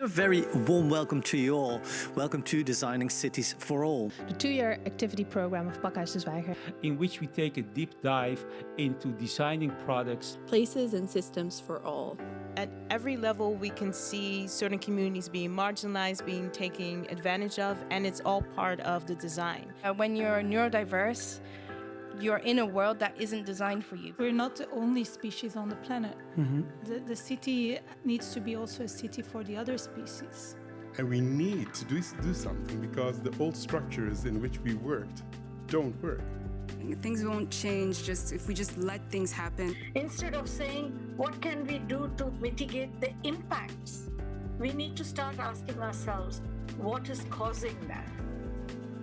A very warm welcome to you all. Welcome to Designing Cities for All. The two-year activity program of Pakhuis de Zwijger, in which we take a deep dive into designing products, places and systems for all. At every level, we can see certain communities being marginalized, being taken advantage of, and it's all part of the design. When you're neurodiverse, you're in a world that isn't designed for you. We're not the only species on the planet. The city needs to be also a city for the other species. And we need to do something because the old structures in which we worked don't work. Things won't change just if we just let things happen. Instead of saying, what can we do to mitigate the impacts? We need to start asking ourselves, what is causing that?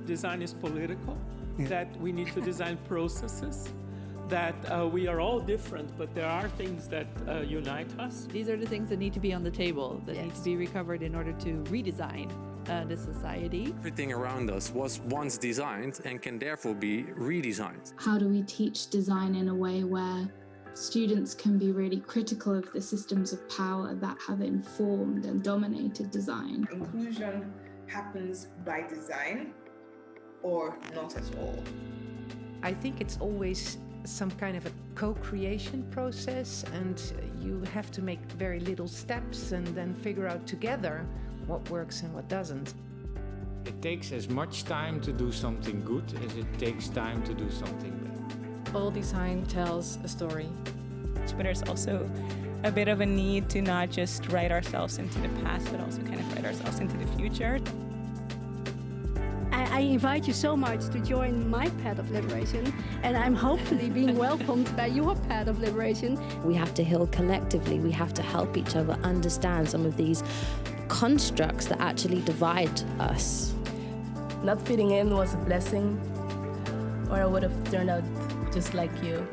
Design is political, that we need to design processes, that we are all different, but there are things that unite us. These are the things that need to be on the table, that need to be recovered in order to redesign the society. Everything around us was once designed and can therefore be redesigned. How do we teach design in a way where students can be really critical of the systems of power that have informed and dominated design? Inclusion happens by design or not at all. I think it's always some kind of a co-creation process, and you have to make very little steps and then figure out together what works and what doesn't. it takes as much time to do something good as it takes time to do something bad. All design tells a story. But there's also a bit of a need to not just write ourselves into the past, but also kind of write ourselves into the future. I invite you so much to join my path of liberation, and I'm hopefully being welcomed by your path of liberation. We have to heal collectively. We have to help each other understand some of these constructs that actually divide us. Not fitting in was a blessing, or I would have turned out just like you.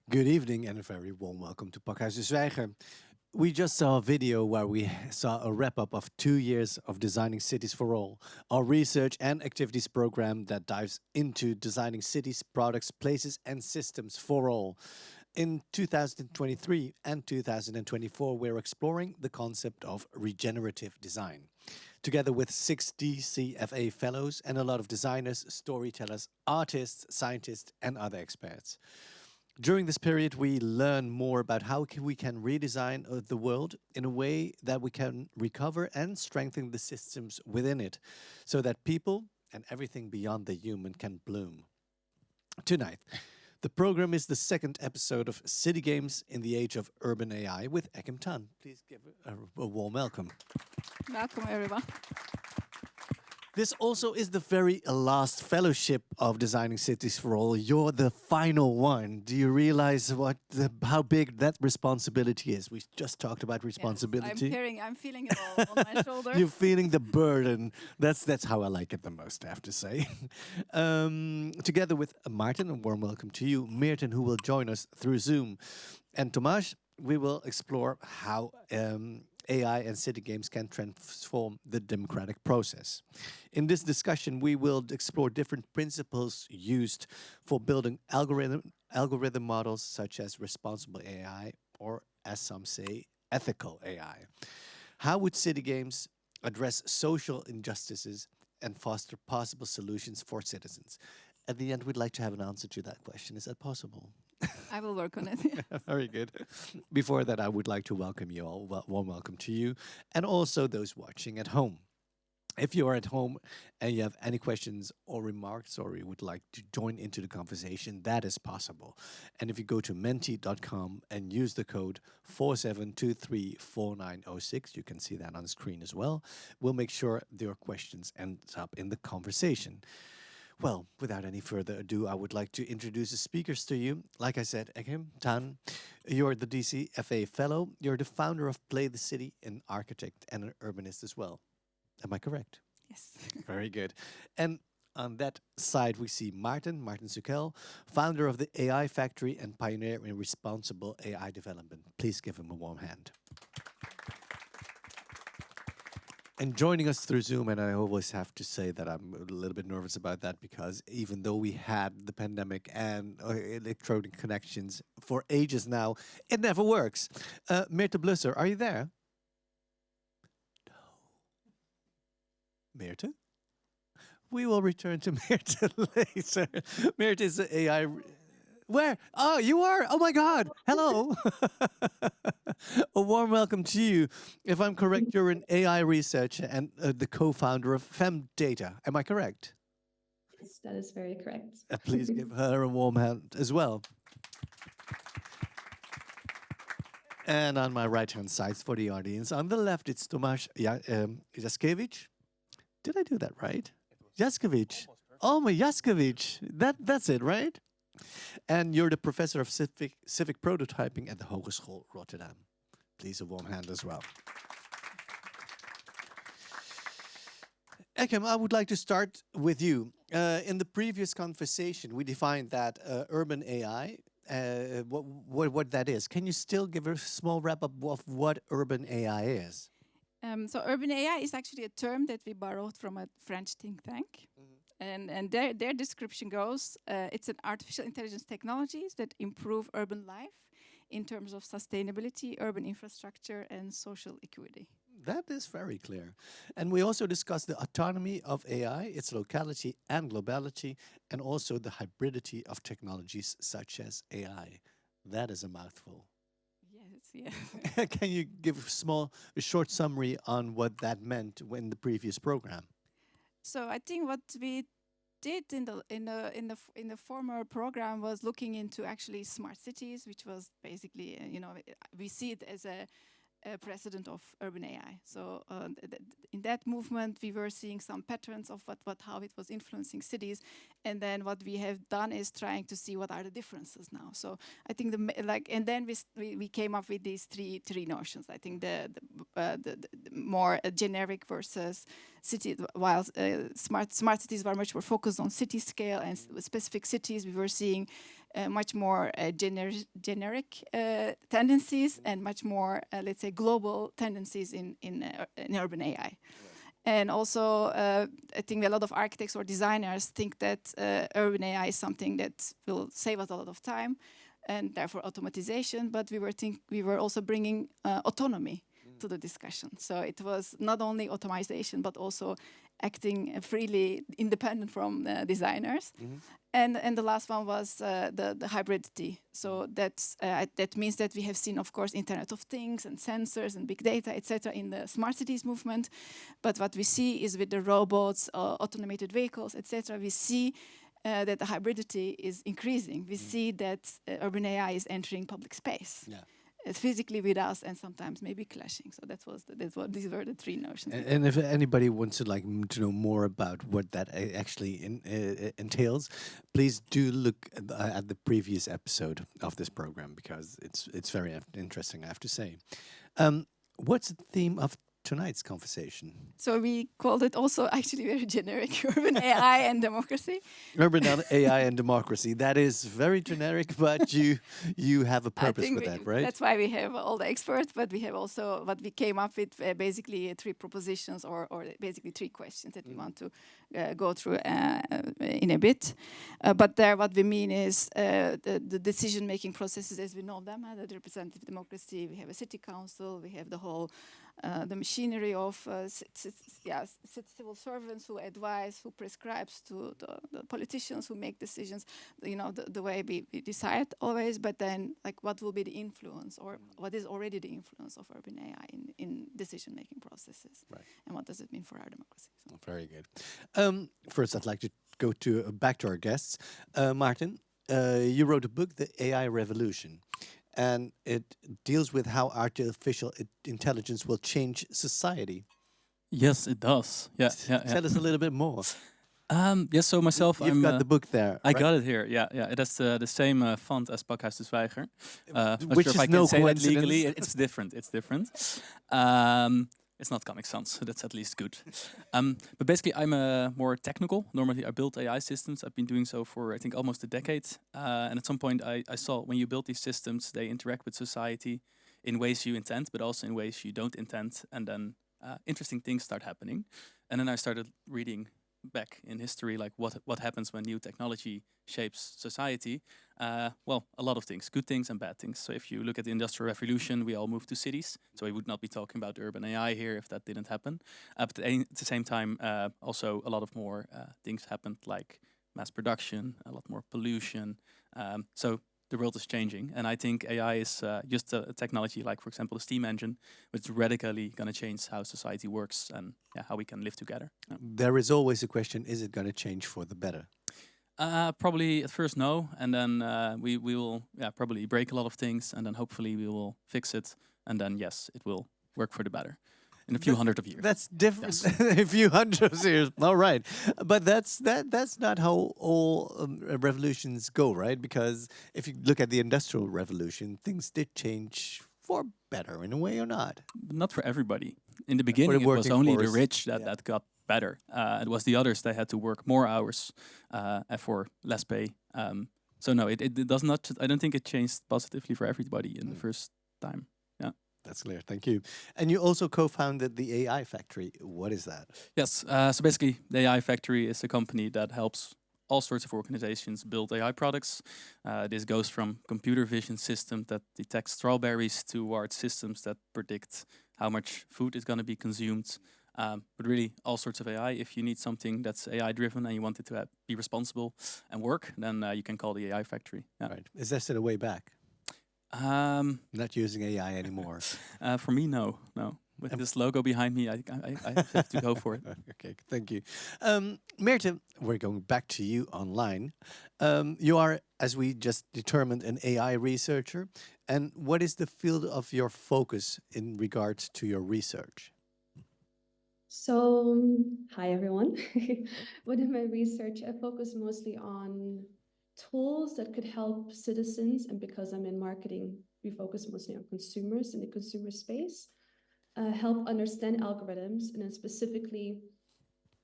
Good evening and a very warm welcome to Pakhuis de Zwijger. We just saw a video where we saw a wrap-up of 2 years of Designing Cities for All, our research and activities program that dives into designing cities, products, places and systems for all. In 2023 and 2024, we're exploring the concept of regenerative design. Together with 6 DCFA fellows and a lot of designers, storytellers, artists, scientists and other experts. During this period, we learn more about how we can redesign the world in a way that we can recover and strengthen the systems within it, so that people and everything beyond the human can bloom. Tonight, the program is the second episode of City Games in the Age of Urban AI with Ekim Tan. Please give a warm welcome. Welcome, everyone. This also is the very last fellowship of Designing Cities for All. You're the final one. Do you realize how big that responsibility is? We just talked about responsibility. Yes, I'm feeling it all on my shoulders. You're feeling the burden. That's how I like it the most, I have to say. Together with Martin, a warm welcome to you. Meerten, who will join us through Zoom. And Tomas, we will explore how AI and city games can transform the democratic process. In this discussion, we will explore different principles used for building algorithm models such as responsible AI, or as some say, ethical AI. How would city games address social injustices and foster possible solutions for citizens? At the end, we'd like to have an answer to that question. Is that possible? I will work on it. Very good. Before that, I would like to welcome you all. Warm welcome to you and also those watching at home. If you are at home and you have any questions or remarks, or you would like to join into the conversation, that is possible. And if you go to menti.com and use the code 47234906, you can see that on the screen as well. We'll make sure your questions end up in the conversation. Well, without any further ado, I would like to introduce the speakers to you. Like I said, Ekim Tan, you're the DCFA fellow. You're the founder of Play the City, an architect and an urbanist as well. Am I correct? Yes. Very good. And on that side, we see Martin Sukel, founder of the AI Factory and pioneer in responsible AI development. Please give him a warm hand. And joining us through Zoom, and I always have to say that I'm a little bit nervous about that because even though we had the pandemic and electronic connections for ages now, it never works. Meerte Blusser, are you there? No. Meerte? We will return to Meerte later. Meerte is the AI... Where? Oh, you are? Oh my God. Hello. A warm welcome to you. If I'm correct, you're an AI researcher and the co-founder of FemData. Am I correct? Yes, that is very correct. Please give her a warm hand as well. And on my right-hand side for the audience, on the left, it's Tomasz Jaskiewicz. Did I do that right? Jaskiewicz. Oh, my Jaskiewicz. That's it, right? And you're the professor of civic prototyping at the Hogeschool Rotterdam. Please a warm hand as well. Ekim, I would like to start with you. In the previous conversation, we defined that urban AI, what that is. Can you still give a small wrap-up of what urban AI is? So urban AI is actually a term that we borrowed from a French think tank. And their description goes, it's an artificial intelligence technologies that improve urban life in terms of sustainability, urban infrastructure, and social equity. That is very clear. And we also discussed the autonomy of AI, its locality and globality, and also the hybridity of technologies such as AI. That is a mouthful. Yes, yeah. Can you give a short summary on what that meant in the previous program? So I think what we did in the former program was looking into actually smart cities, which was basically we see it as a precedent of urban AI. So in that movement, we were seeing some patterns of how it was influencing cities, and then what we have done is trying to see what are the differences now. So I think and then we came up with these three notions. I think the more generic versus city, while smart cities were much more focused on city scale and specific cities, we were seeing much more generic tendencies and much more, let's say, global tendencies in urban AI. And also, I think a lot of architects or designers think that urban AI is something that will save us a lot of time and therefore automatization, but we were also bringing autonomy to the discussion. So it was not only automation, but also acting freely independent from designers. And the last one was the hybridity. So that means that we have seen, of course, Internet of Things and sensors and big data, etc., in the smart cities movement. But what we see is with the robots, automated vehicles, etc., we see that the hybridity is increasing. We see that urban AI is entering public space. Yeah. Physically with us and sometimes maybe clashing. So these were the three notions. And if anybody wants to know more about what that actually entails, please do look at the previous episode of this program because it's very interesting, I have to say. What's the theme of tonight's conversation? So we called it also actually very generic, urban AI and democracy. Urban AI and democracy. That is very generic, but you have a purpose with that, right? That's why we have all the experts, but we have also what we came up with basically three propositions or basically three questions that we want to go through in a bit. But there what we mean is the decision-making processes as we know them, the representative democracy, we have a city council, we have the whole the machinery of civil servants who advise, who prescribes to the politicians who make decisions, the way we decide always, but then what will be the influence or what is already the influence of urban AI in decision-making processes, right. And what does it mean for our democracy? So. Very good. First, I'd like to go back to our guests. Martin, you wrote a book, The AI Revolution. And it deals with how artificial intelligence will change society. Yes, it does. Yeah. Tell us a little bit more. Yes, so myself, You've got the book there. I got it here. Yeah. It has the same font as Pakhuis de Zwijger. Which is no coincidence. Legally. It's different. It's not Comic Sans, so that's at least good. But basically, I'm more technical. Normally, I build AI systems. I've been doing so for, I think, almost a decade. And at some point, I saw when you build these systems, they interact with society in ways you intend, but also in ways you don't intend. And then interesting things start happening. And then I started reading back in history, like what happens when new technology shapes society. Well, a lot of things, good things and bad things. So if you look at the Industrial Revolution, we all moved to cities. So we would not be talking about urban AI here if that didn't happen. But at the same time, also a lot of more things happened, like mass production, a lot more pollution. So the world is changing, and I think AI is just a technology like, for example, the steam engine, which is radically going to change how society works and how we can live together. There is always a question: is it going to change for the better? Probably at first no, and then we will probably break a lot of things, and then hopefully we will fix it, and then yes, it will work for the better. In a few hundred of years. That's different. A few hundred of years. All right, but that's not how all revolutions go, right? Because if you look at the Industrial Revolution, things did change for better in a way, or not? Not for everybody. In the beginning, it was only the rich that got better. It was the others that had to work more hours for less pay. So no, it does not. I don't think it changed positively for everybody in the first time. Yeah. That's clear. Thank you. And you also co-founded the AI Factory. What is that? Yes. So basically, the AI Factory is a company that helps all sorts of organizations build AI products. This goes from computer vision systems that detect strawberries towards systems that predict how much food is going to be consumed. But really, all sorts of AI. If you need something that's AI-driven and you want it to be responsible and work, then you can call the AI Factory. Yeah. Right. Is there still a way back? Not using AI anymore. For me, no. With this logo behind me, I have to go for it. Okay, thank you. Meerte, we're going back to you online. You are, as we just determined, an AI researcher. And what is the field of your focus in regards to your research? So, hi everyone. Within my research, I focus mostly on tools that could help citizens, and because I'm in marketing, we focus mostly on consumers in the consumer space, help understand algorithms, and then specifically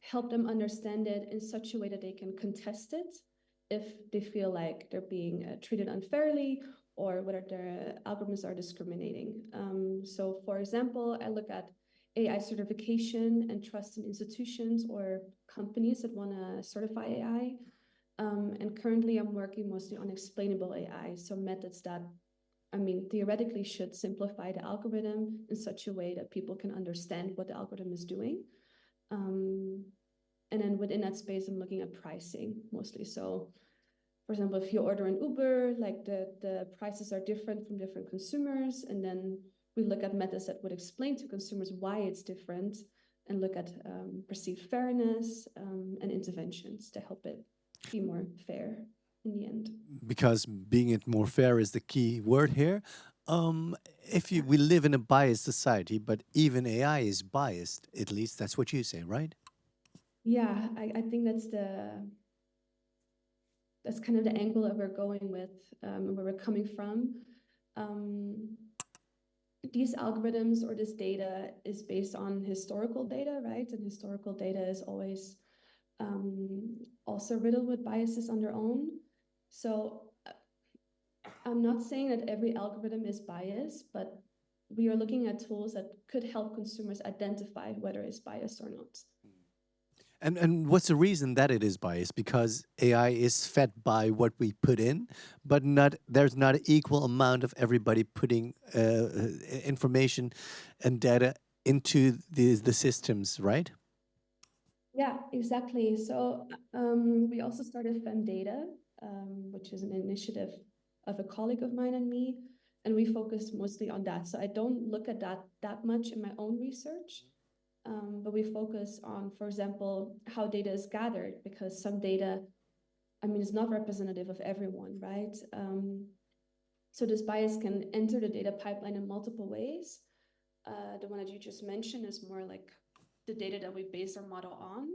help them understand it in such a way that they can contest it if they feel like they're being treated unfairly or whether their algorithms are discriminating. So for example, I look at AI certification and trust in institutions or companies that want to certify AI. And currently I'm working mostly on explainable AI, so methods that, theoretically should simplify the algorithm in such a way that people can understand what the algorithm is doing. And then within that space, I'm looking at pricing mostly. So for example, if you order an Uber, like the prices are different from different consumers, and then we look at methods that would explain to consumers why it's different and look at perceived fairness and interventions to help it be more fair in the end. Because being it more fair is the key word here. We live in a biased society, but even AI is biased. At least that's what you say, right? Yeah, I think that's kind of the angle that we're going with, where we're coming from. These algorithms or this data is based on historical data, right? And historical data is always also riddled with biases on their own. So I'm not saying that every algorithm is biased, but we are looking at tools that could help consumers identify whether it's biased or not. And what's the reason that it is biased? Because AI is fed by what we put in, but there's not an equal amount of everybody putting information and data into the systems, right? Yeah, exactly. So we also started FemData, which is an initiative of a colleague of mine and me, and we focus mostly on that. So I don't look at that much in my own research. But we focus on, for example, how data is gathered, because some data, is not representative of everyone, right? So this bias can enter the data pipeline in multiple ways. The one that you just mentioned is more like the data that we base our model on.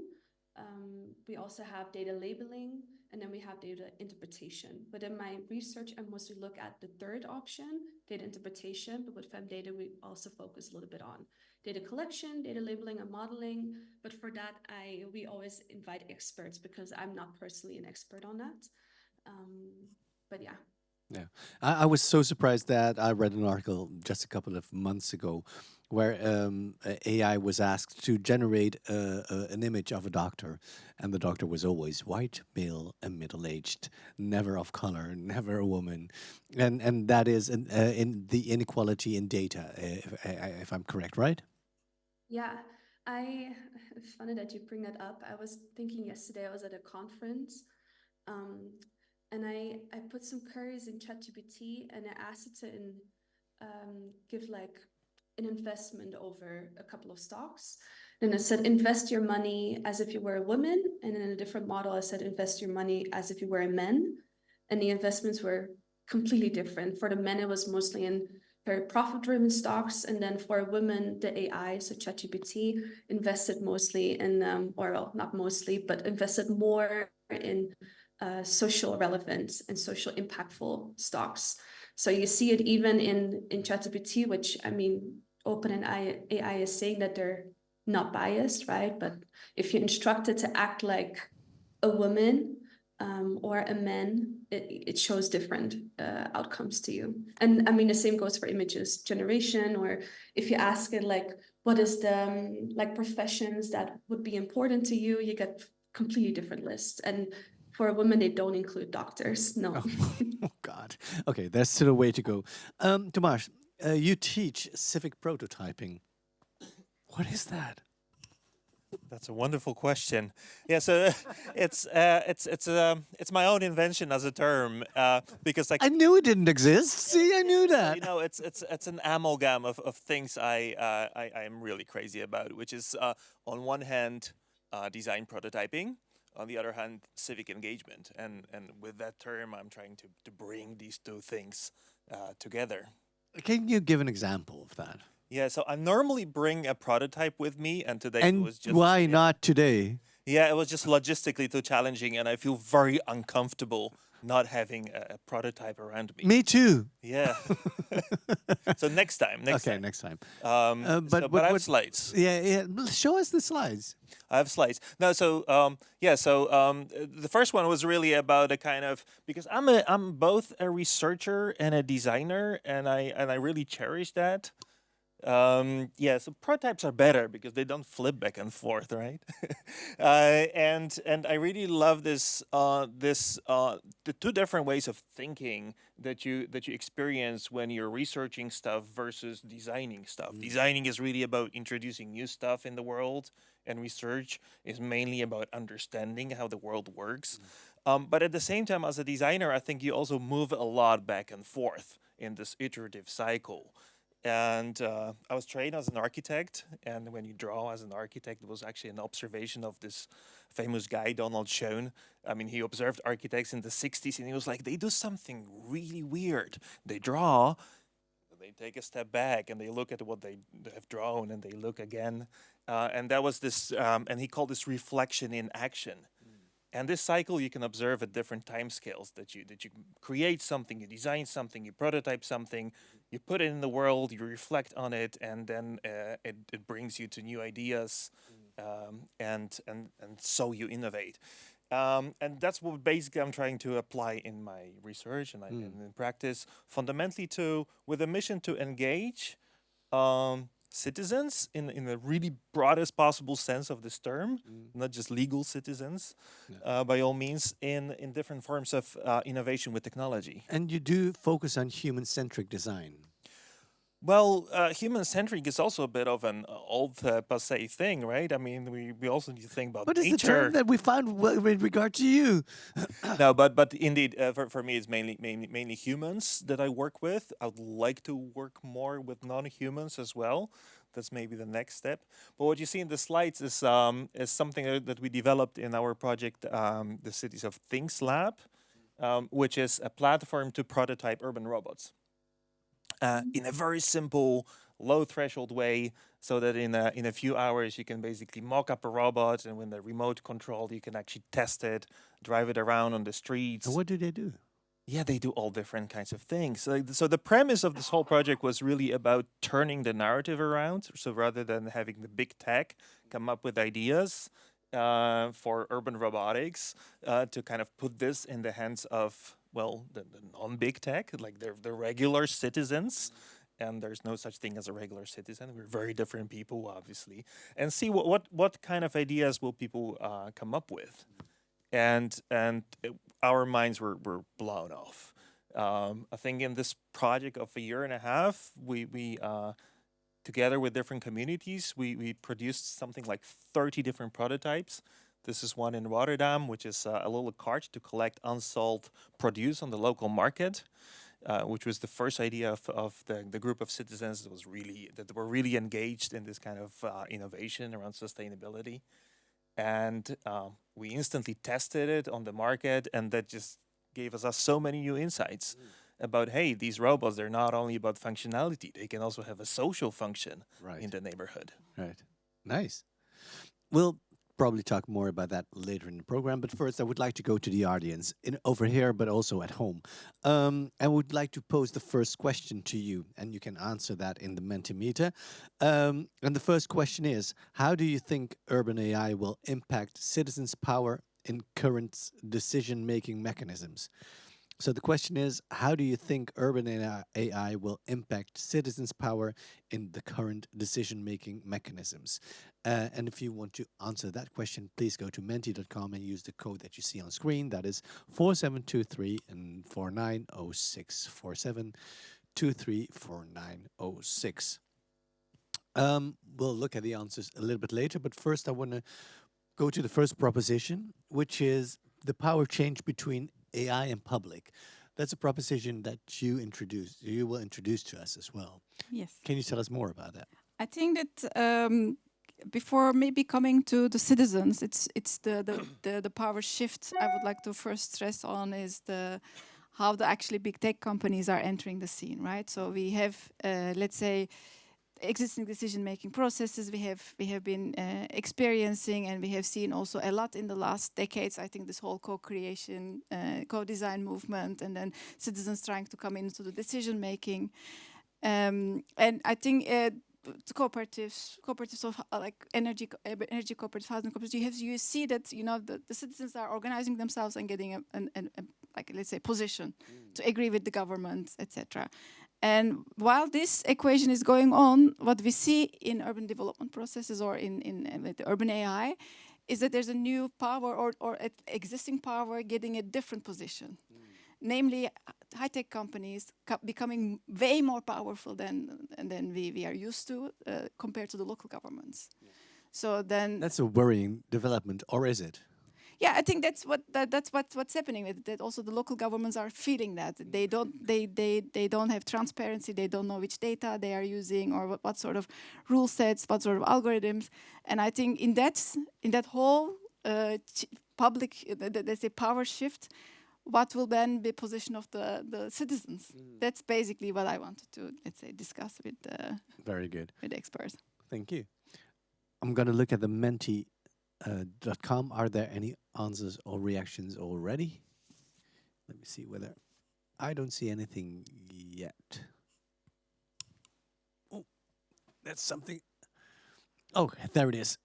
We also have data labeling, and then we have data interpretation. But in my research, I mostly look at the third option, data interpretation, but with FemData, we also focus a little bit on data collection, data labeling, and modeling. But for that, we always invite experts because I'm not personally an expert on that. But yeah. Yeah, I was so surprised that I read an article just a couple of months ago where AI was asked to generate an image of a doctor, and the doctor was always white, male, and middle-aged, never of color, never a woman, and that is in the inequality in data, if I'm correct, right? Yeah, it's funny that you bring that up. I was thinking yesterday, I was at a conference, um, and I put some queries in ChatGPT and I asked it to give like an investment over a couple of stocks. And I said, invest your money as if you were a woman. And in a different model, I said, invest your money as if you were a man. And the investments were completely different. For the men, it was mostly in very profit-driven stocks. And then for women, the AI, so ChatGPT, invested mostly in, or well, not mostly, but invested more in social relevance and social impactful stocks. So you see it even in ChatGPT, which I mean, OpenAI AI is saying that they're not biased, right? But if you instruct it to act like a woman or a man, it shows different outcomes to you. And I mean, the same goes for images generation, or if you ask it like, what is the like professions that would be important to you, you get completely different lists. And for a woman, they don't include doctors. No. Oh God. Okay, there's still a way to go. Tomas, you teach civic prototyping. What is that? That's a wonderful question. Yeah, so it's my own invention as a term because like I knew it didn't exist. See, I knew that. you know, it's an amalgam of things I am really crazy about, which is on one hand design prototyping, on the other hand civic engagement, and with that term I'm trying to bring these two things together. Can you give an example of that? Yeah, so I normally bring a prototype with me, and today it And was just why not today? yeah, it was just logistically too challenging, and I feel very uncomfortable not having a prototype around me. Me too. Yeah. So next time. Okay, next time. But I have slides. Yeah, yeah. Show us the slides. I have slides. No, so the first one was really about a kind of, because I'm both a researcher and a designer, and I really cherish that. So prototypes are better because they don't flip back and forth, right? And I really love the two different ways of thinking that you experience when you're researching stuff versus designing stuff. Designing is really about introducing new stuff in the world, and research is mainly about understanding how the world works. But at the same time, as a designer, I think you also move a lot back and forth in this iterative cycle. And I was trained as an architect, and when you draw as an architect, it was actually an observation of this famous guy, Donald Schoen. I mean, he observed architects in the 60s, and he was like, they do something really weird. They draw, they take a step back, and they look at what they have drawn, and they look again. And that was this, and he called this reflection in action. And this cycle you can observe at different time scales, that you create something, you design something, you prototype something, you put it in the world, you reflect on it, and then it brings you to new ideas, and so you innovate. And that's what basically I'm trying to apply in my research and in practice, fundamentally with a mission to engage citizens in the really broadest possible sense of this term, not just legal citizens, by all means, in different forms of innovation with technology. And you do focus on human-centric design. Well, human-centric is also a bit of an old passé thing, right? I mean, we also need to think about But nature. it's the term that we found with regard to you. No, but indeed, for me, it's mainly humans that I work with. I would like to work more with non-humans as well. That's maybe the next step. But what you see in the slides is something that we developed in our project, the Cities of Things Lab, which is a platform to prototype urban robots. In a very simple, low-threshold way, so that in a few hours you can basically mock up a robot, and when they're remote controlled, you can actually test it, drive it around on the streets. And what do they do? Yeah, they do all different kinds of things. So the premise of this whole project was really about turning the narrative around. So rather than having the big tech come up with ideas for urban robotics, to kind of put this in the hands of well, the non-big tech, like they're the regular citizens. And there's no such thing as a regular citizen. We're very different people, obviously. And see what kind of ideas will people come up with. And our minds were blown off. I think in this project of a year and a half, we together with different communities, we produced something like 30 different prototypes. This is one in Rotterdam, which is a little cart to collect unsold produce on the local market, which was the first idea of the group of citizens that were really engaged in this kind of innovation around sustainability. And we instantly tested it on the market, and that just gave us so many new insights about, hey, these robots, they're not only about functionality, they can also have a social function in the neighborhood. Right. Nice. We'll probably talk more about that later in the program, but first I would like to go to the audience over here, but also at home. I would like to pose the first question to you, and you can answer that in the Mentimeter. And the first question is, how do you think urban AI will impact citizens' power in current decision-making mechanisms? So the question is, how do you think urban AI will impact citizens' power in the current decision-making mechanisms? And if you want to answer that question, please go to menti.com and use the code that you see on screen. That is 4723 and 4906. 4723 4906. We'll look at the answers a little bit later, but first I want to go to the first proposition, which is the power change between AI and public. That's a proposition that you will introduce to us as well. Yes. Can you tell us more about that? I think that before maybe coming to the citizens, it's the power shift I would like to first stress on is how the actually big tech companies are entering the scene, right? So we have, let's say, existing decision-making processes we have been experiencing, and we have seen also a lot in the last decades. I think this whole co-creation, co-design movement, and then citizens trying to come into the decision-making. And I think cooperatives of like energy cooperatives, housing cooperatives, you see that the citizens are organizing themselves and getting a like, let's say, position to agree with the government, etc. And while this equation is going on, what we see in urban development processes or in with the urban AI is that there's a new power or existing power getting a different position. Namely, high-tech companies becoming way more powerful than we are used to compared to the local governments. Yeah. So then that's a worrying development, or is it? Yeah, I think that's what's happening with it. That also the local governments are feeling that they don't have transparency. They don't know which data they are using or what sort of rule sets, what sort of algorithms. And I think in that whole public, let's say, power shift, what will then be position of the citizens? That's basically what I wanted to, let's say, discuss with very good with experts. Thank you. I'm going to look at the Menti.com. Are there any answers or reactions already? Let me see whether I don't see anything yet. Oh, that's something. Oh, there it is.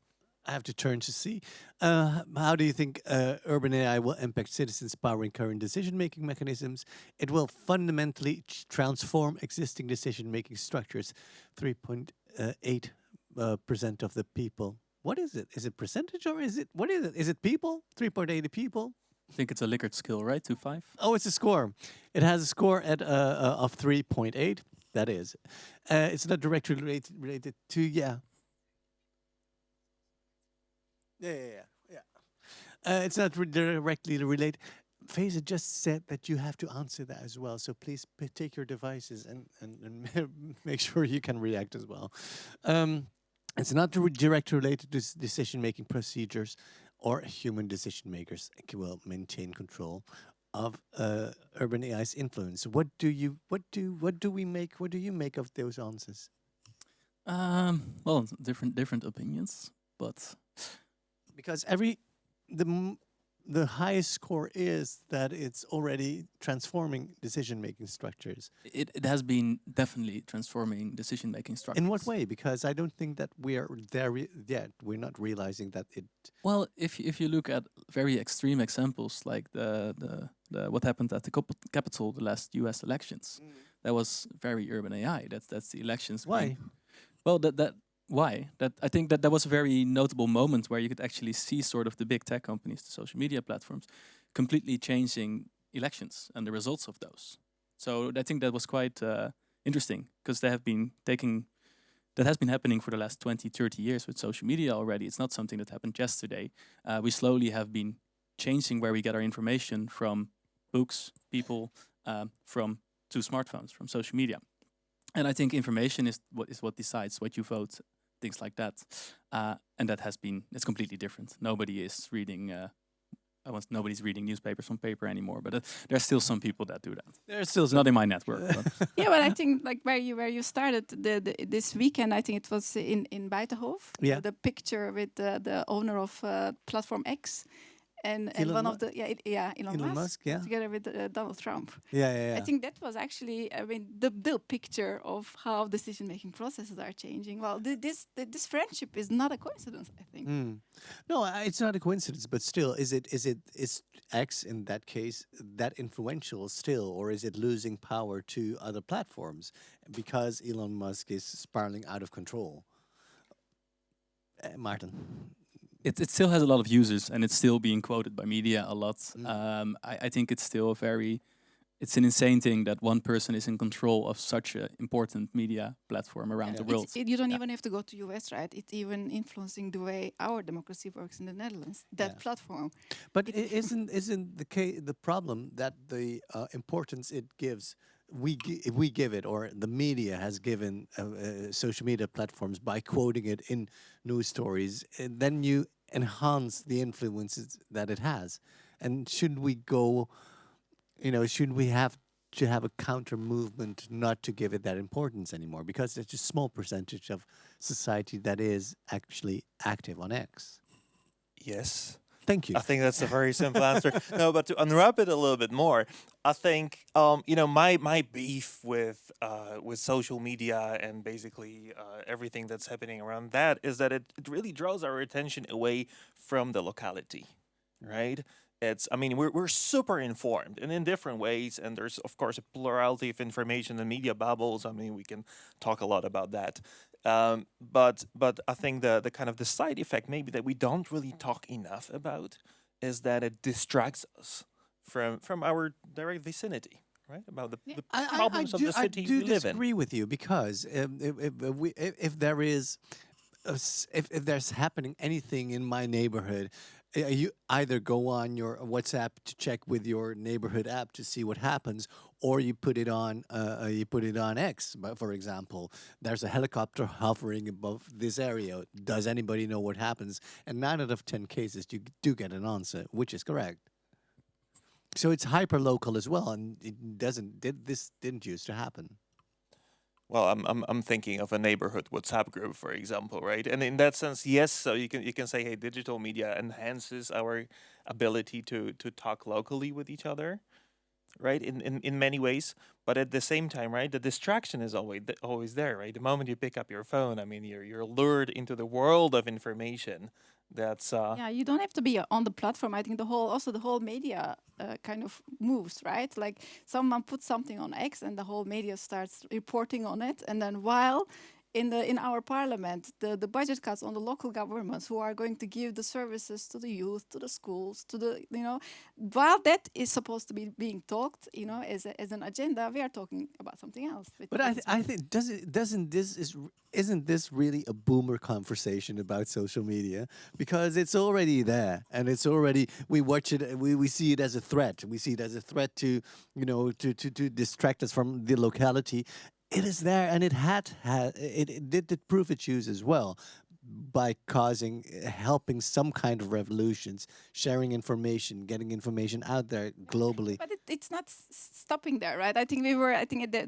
I have to turn to see. How do you think urban AI will impact citizens' power in current decision-making mechanisms? It will fundamentally transform existing decision-making structures. 3.8% of the people. What is it? Is it percentage or is it, what is it? Is it people? 3.8 people? I think it's a Likert skill, right? 2.5? Oh, it's a score. It has a score at of 3.8. That is. It's not directly related to, yeah. It's not directly related. Faisal just said that you have to answer that as well. So please take your devices and make sure you can react as well. It's not directly related to decision-making procedures or human decision makers. It will maintain control of urban AI's influence. What do you make of those answers? Well, different opinions, but because the highest score is that it's already transforming decision-making structures. It has been definitely transforming decision-making structures. In what way? Because I don't think that we are there yet. We're not realizing that it... Well, if you look at very extreme examples like the what happened at the Capitol, the last U.S. elections. That was very urban AI. That's the elections. Why? Well, why? That I think that was a very notable moment where you could actually see sort of the big tech companies, the social media platforms, completely changing elections and the results of those. So I think that was quite interesting because they have been taking. That has been happening for the last 20, 30 years with social media already. It's not something that happened yesterday. We slowly have been changing where we get our information from books, people, to smartphones, from social media. And I think information is what decides what you vote, things like that. And it's completely different. Nobody is reading. Nobody's reading newspapers on paper anymore, but there's still some people that do that. There's still not in my network. But. Yeah, but I think like where you started this weekend, I think it was in Buitenhof. Yeah. The picture with the owner of Platform X. And one of the Elon Musk, together with Donald Trump. Yeah. I think that was actually, the picture of how decision-making processes are changing. Well, this friendship is not a coincidence, I think. No, it's not a coincidence, but still, is X in that case that influential still, or is it losing power to other platforms because Elon Musk is spiraling out of control? Martin. It still has a lot of users and it's still being quoted by media a lot. I think it's still it's an insane thing that one person is in control of such an important media platform around the world. You don't even have to go to US, right? It's even influencing the way our democracy works in the Netherlands, that platform. But isn't the problem that the importance it gives, if we give it, or the media has given social media platforms by quoting it in news stories, then you enhance the influences that it has. And shouldn't we have to have a counter movement not to give it that importance anymore? Because it's a small percentage of society that is actually active on X. Yes. Thank you. I think that's a very simple answer. No, but to unwrap it a little bit more, I think my beef with social media and basically everything that's happening around that is that it really draws our attention away from the locality, right? We're super informed and in different ways, and there's of course a plurality of information and media bubbles. We can talk a lot about that. But I think the kind of the side effect maybe that we don't really talk enough about is that it distracts us from our direct vicinity, right? About the problems of the city we live in. I do disagree with you because if there's happening anything in my neighborhood, you either go on your WhatsApp to check with your neighborhood app to see what happens, or you put it on X. But for example, there's a helicopter hovering above this area. Does anybody know what happens? And 9 out of 10 cases, you do get an answer, which is correct. So it's hyper local as well, and this didn't used to happen. Well, I'm thinking of a neighborhood WhatsApp group, for example, right? And in that sense, yes. So you can say, hey, digital media enhances our ability to talk locally with each other, right? In many ways, but at the same time, right, the distraction is always there, right? The moment you pick up your phone, you're lured into the world of information. That's you don't have to be on the platform. I think the whole media kind of moves, right? Like someone puts something on X and the whole media starts reporting on it, and then while in our parliament, the budget cuts on the local governments who are going to give the services to the youth, to the schools, to the while that is supposed to be being talked, as an agenda, we are talking about something else. But I think isn't this really a boomer conversation about social media? Because it's already there, and it's already, we watch it, we see it as a threat. We see it as a threat to to distract us from the locality. It is there, and it did prove its use as well by helping some kind of revolutions, sharing information, getting information out there globally. But it's not stopping there, right? I think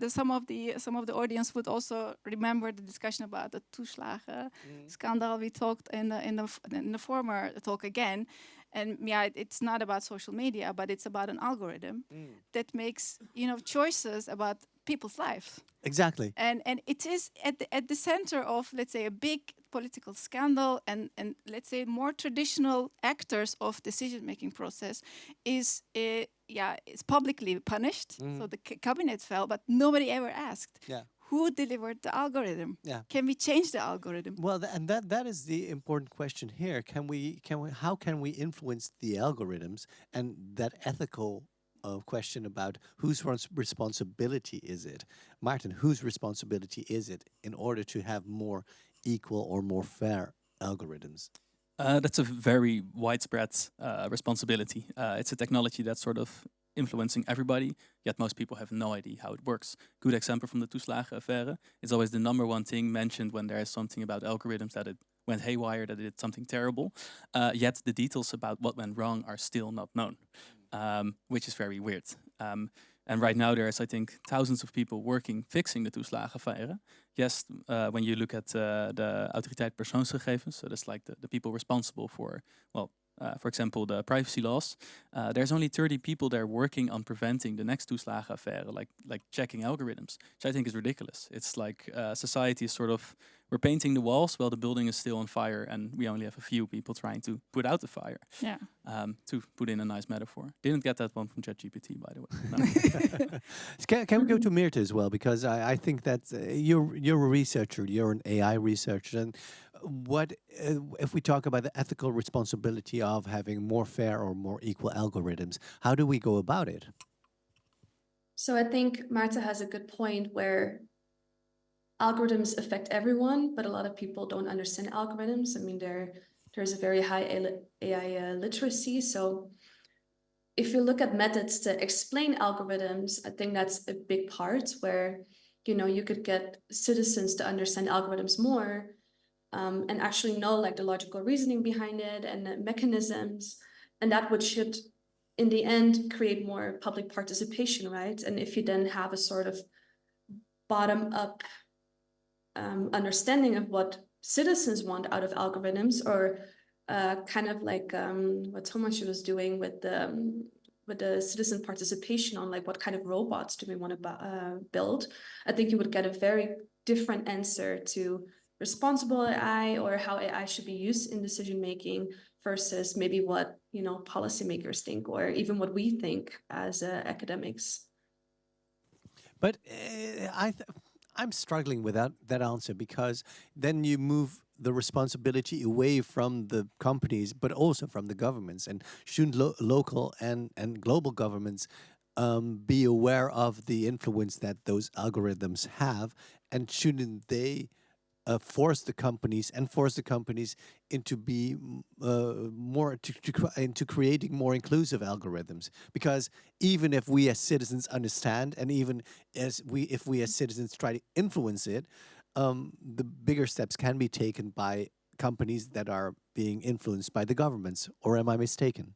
some of the audience would also remember the discussion about the toeslagen scandal we talked in the former talk again. And it's not about social media, but it's about an algorithm that makes choices about people's lives. Exactly. And it is at the center of, let's say, a big political scandal, and let's say more traditional actors of decision-making process is it's publicly punished. So the cabinet fell, but nobody ever asked. Yeah. Who delivered the algorithm? Yeah. Can we change the algorithm? Well, and that is the important question here. How can we influence the algorithms, and that ethical question about whose responsibility is it? Martin, whose responsibility is it in order to have more equal or more fair algorithms? That's a very widespread responsibility. It's a technology that's sort of influencing everybody, yet most people have no idea how it works. Good example from the toeslagen affaire. It's always the number one thing mentioned when there is something about algorithms, that it went haywire, that it did something terrible. Yet the details about what went wrong are still not known, which is very weird. And right now there's, I think, thousands of people working fixing the toeslagenaffaire. Yes, when you look at the Autoriteit Persoonsgegevens, so that's like the people responsible for, well, for example, the privacy laws. There's only 30 people there working on preventing the next toeslagenaffaire, like checking algorithms, which I think is ridiculous. It's like society is sort of, we're painting the walls while the building is still on fire, and we only have a few people trying to put out the fire. Yeah. To put in a nice metaphor. Didn't get that one from ChatGPT, by the way. No. Can we go to Meerte as well? Because I think that you're a researcher, you're an AI researcher, and what if we talk about the ethical responsibility of having more fair or more equal algorithms? How do we go about it? So I think Marta has a good point where algorithms affect everyone, but a lot of people don't understand algorithms. I mean, there's a very high AI literacy. So if you look at methods to explain algorithms, I think that's a big part where, you could get citizens to understand algorithms more, and actually know like the logical reasoning behind it and the mechanisms, and that should in the end create more public participation, right? And if you then have a sort of bottom-up understanding of what citizens want out of algorithms, or kind of like what Thomas was doing with the citizen participation on like what kind of robots do we want to build, I think you would get a very different answer to responsible AI or how AI should be used in decision making versus maybe what policymakers think, or even what we think as academics. But I'm struggling with that answer, because then you move the responsibility away from the companies, but also from the governments. And shouldn't local and global governments be aware of the influence that those algorithms have? And shouldn't they force the companies into be more into creating more inclusive algorithms? Because even if we as citizens understand, and even if we as citizens try to influence it, the bigger steps can be taken by companies that are being influenced by the governments. Or am I mistaken?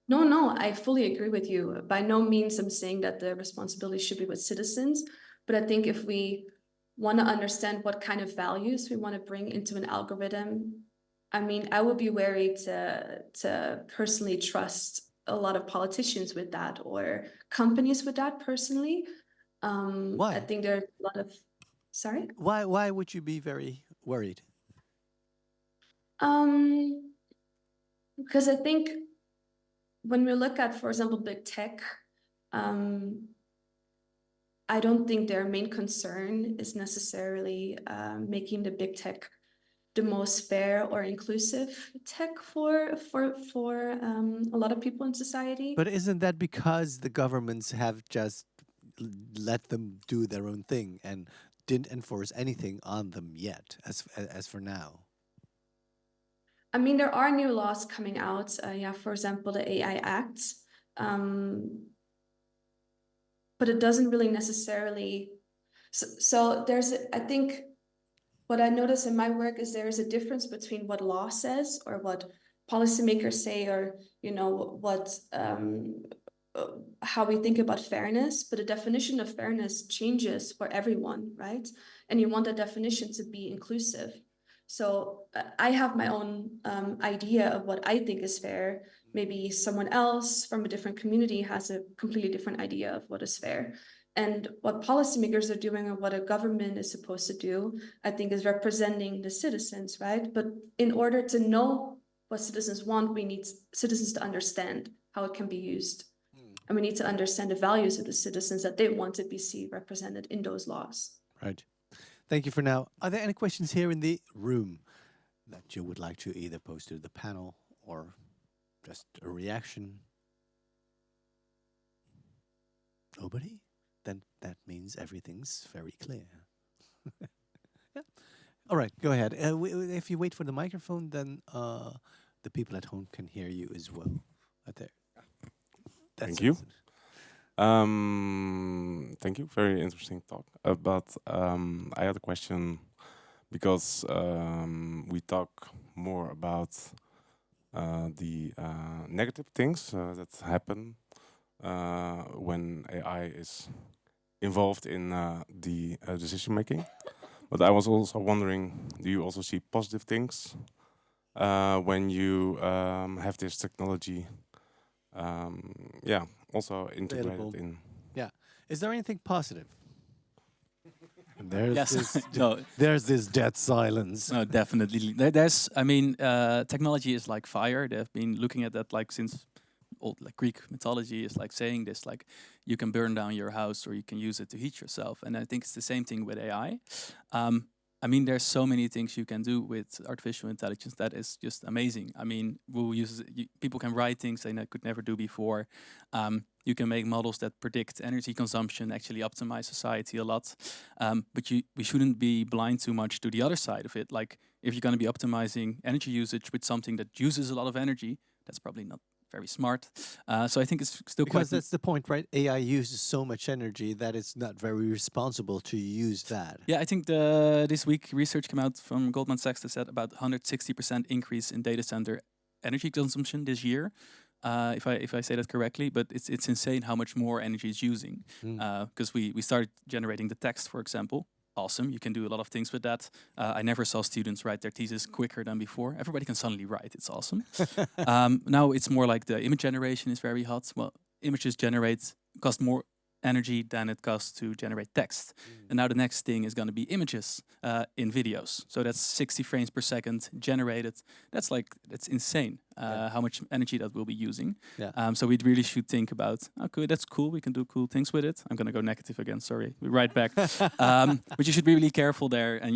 No, I fully agree with you. By no means I'm saying that the responsibility should be with citizens, but I think if we want to understand what kind of values we want to bring into an algorithm, I mean, I would be wary to personally trust a lot of politicians with that, or companies with that personally. Why? I think there's a lot of... Sorry? Why would you be very worried? Because I think when we look at, for example, big tech, I don't think their main concern is necessarily making the big tech the most fair or inclusive tech for a lot of people in society. But isn't that because the governments have just let them do their own thing and didn't enforce anything on them yet, as for now? I mean, there are new laws coming out. For example, the AI Act. But it doesn't really necessarily. So there's, I think, what I notice in my work is there is a difference between what law says or what policymakers say, or what how we think about fairness. But the definition of fairness changes for everyone, right? And you want the definition to be inclusive. So I have my own idea of what I think is fair. Maybe someone else from a different community has a completely different idea of what is fair. And what policymakers are doing and what a government is supposed to do, I think, is representing the citizens, right? But in order to know what citizens want, we need citizens to understand how it can be used. And we need to understand the values of the citizens that they want to be seen represented in those laws. Right. Thank you for now. Are there any questions here in the room that you would like to either pose to the panel or just a reaction? Nobody? Then that means everything's very clear. Yeah. All right, go ahead. If you wait for the microphone, then the people at home can hear you as well. Right there. Thank you. Thank you. Very interesting talk. But I had a question because we talk more about the negative things that happen when AI is involved in the decision making. But I was also wondering, do you also see positive things when you have this technology? Also integrated Available. in. Yeah. Is there anything positive? And there's Yes. this No. there's this dead silence. No, definitely. Technology is like fire. They've been looking at that like since old, like Greek mythology is like saying this, like you can burn down your house or you can use it to heat yourself. And I think it's the same thing with AI. There's so many things you can do with artificial intelligence that is just amazing. People can write things they could never do before. You can make models that predict energy consumption, actually optimize society a lot. But we shouldn't be blind too much to the other side of it. Like if you're going to be optimizing energy usage with something that uses a lot of energy, that's probably not very smart. So I think it's still Because that's the point, right? AI uses so much energy that it's not very responsible to use that. Yeah, I think this week research came out from Goldman Sachs that said about 160% increase in data center energy consumption this year. If I say that correctly, but it's insane how much more energy is using. Because we started generating the text, for example. Awesome, you can do a lot of things with that. I never saw students write their thesis quicker than before. Everybody can suddenly write, it's awesome. Now it's more like the image generation is very hot. Well, images cost more energy than it costs to generate text. And now the next thing is going to be images in videos. So that's 60 frames per second generated. That's insane how much energy that we'll be using. Yeah. So we really should think about, okay, that's cool. We can do cool things with it. I'm going to go negative again. Sorry, we're right back. But you should be really careful there and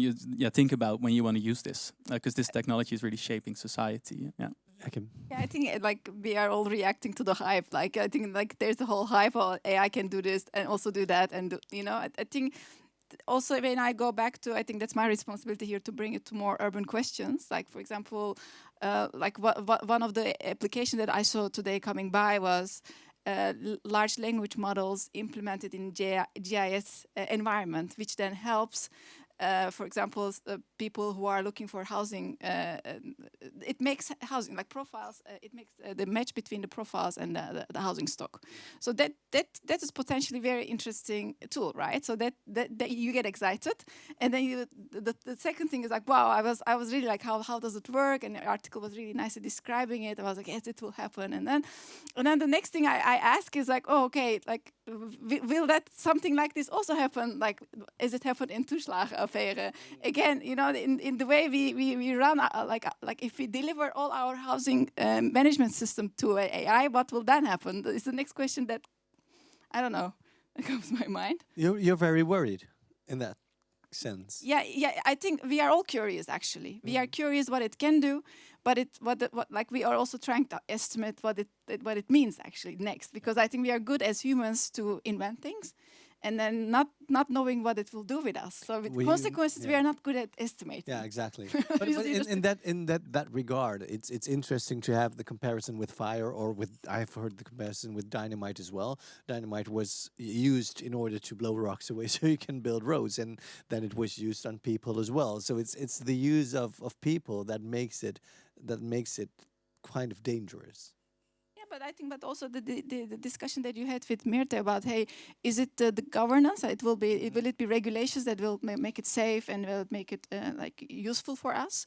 think about when you want to use this because this technology is really shaping society. Yeah. Yeah, I think we are all reacting to the hype. I think there's the whole hype of AI can do this and also do that, and I think also when I go back to, I think that's my responsibility here to bring it to more urban questions. Like for example, one of the applications that I saw today coming by was large language models implemented in GIS environment, which then helps. For example, people who are looking for housing, it makes housing like profiles. It makes the match between the profiles and the housing stock. So that is potentially very interesting tool, right? So that you get excited, and then the second thing is like, wow, I was really like, how does it work? And the article was really nicely describing it. I was like, yes, it will happen. And then the next thing I ask is like, oh, okay, like will that something like this also happen? Like, is it happen in toeslagenaffaire? Again, in the way we run, like if we deliver all our housing management system to AI, what will then happen? Is the next question that, I don't know, that comes to my mind. You're very worried in that sense. Yeah. I think we are all curious. Actually, we are curious what it can do, but we are also trying to estimate what it means actually next. Because I think we are good as humans to invent things, and then not knowing what it will do with us. So with consequences, we are not good at estimating. Yeah, exactly. but in that regard, it's interesting to have the comparison with fire, or I've heard the comparison with dynamite as well. Dynamite was used in order to blow rocks away so you can build roads, and then it was used on people as well. So it's the use of people that makes it kind of dangerous. But I think, also the discussion that you had with Mirte about, hey, is it the governance? Will it be regulations that will make it safe and will make it useful for us,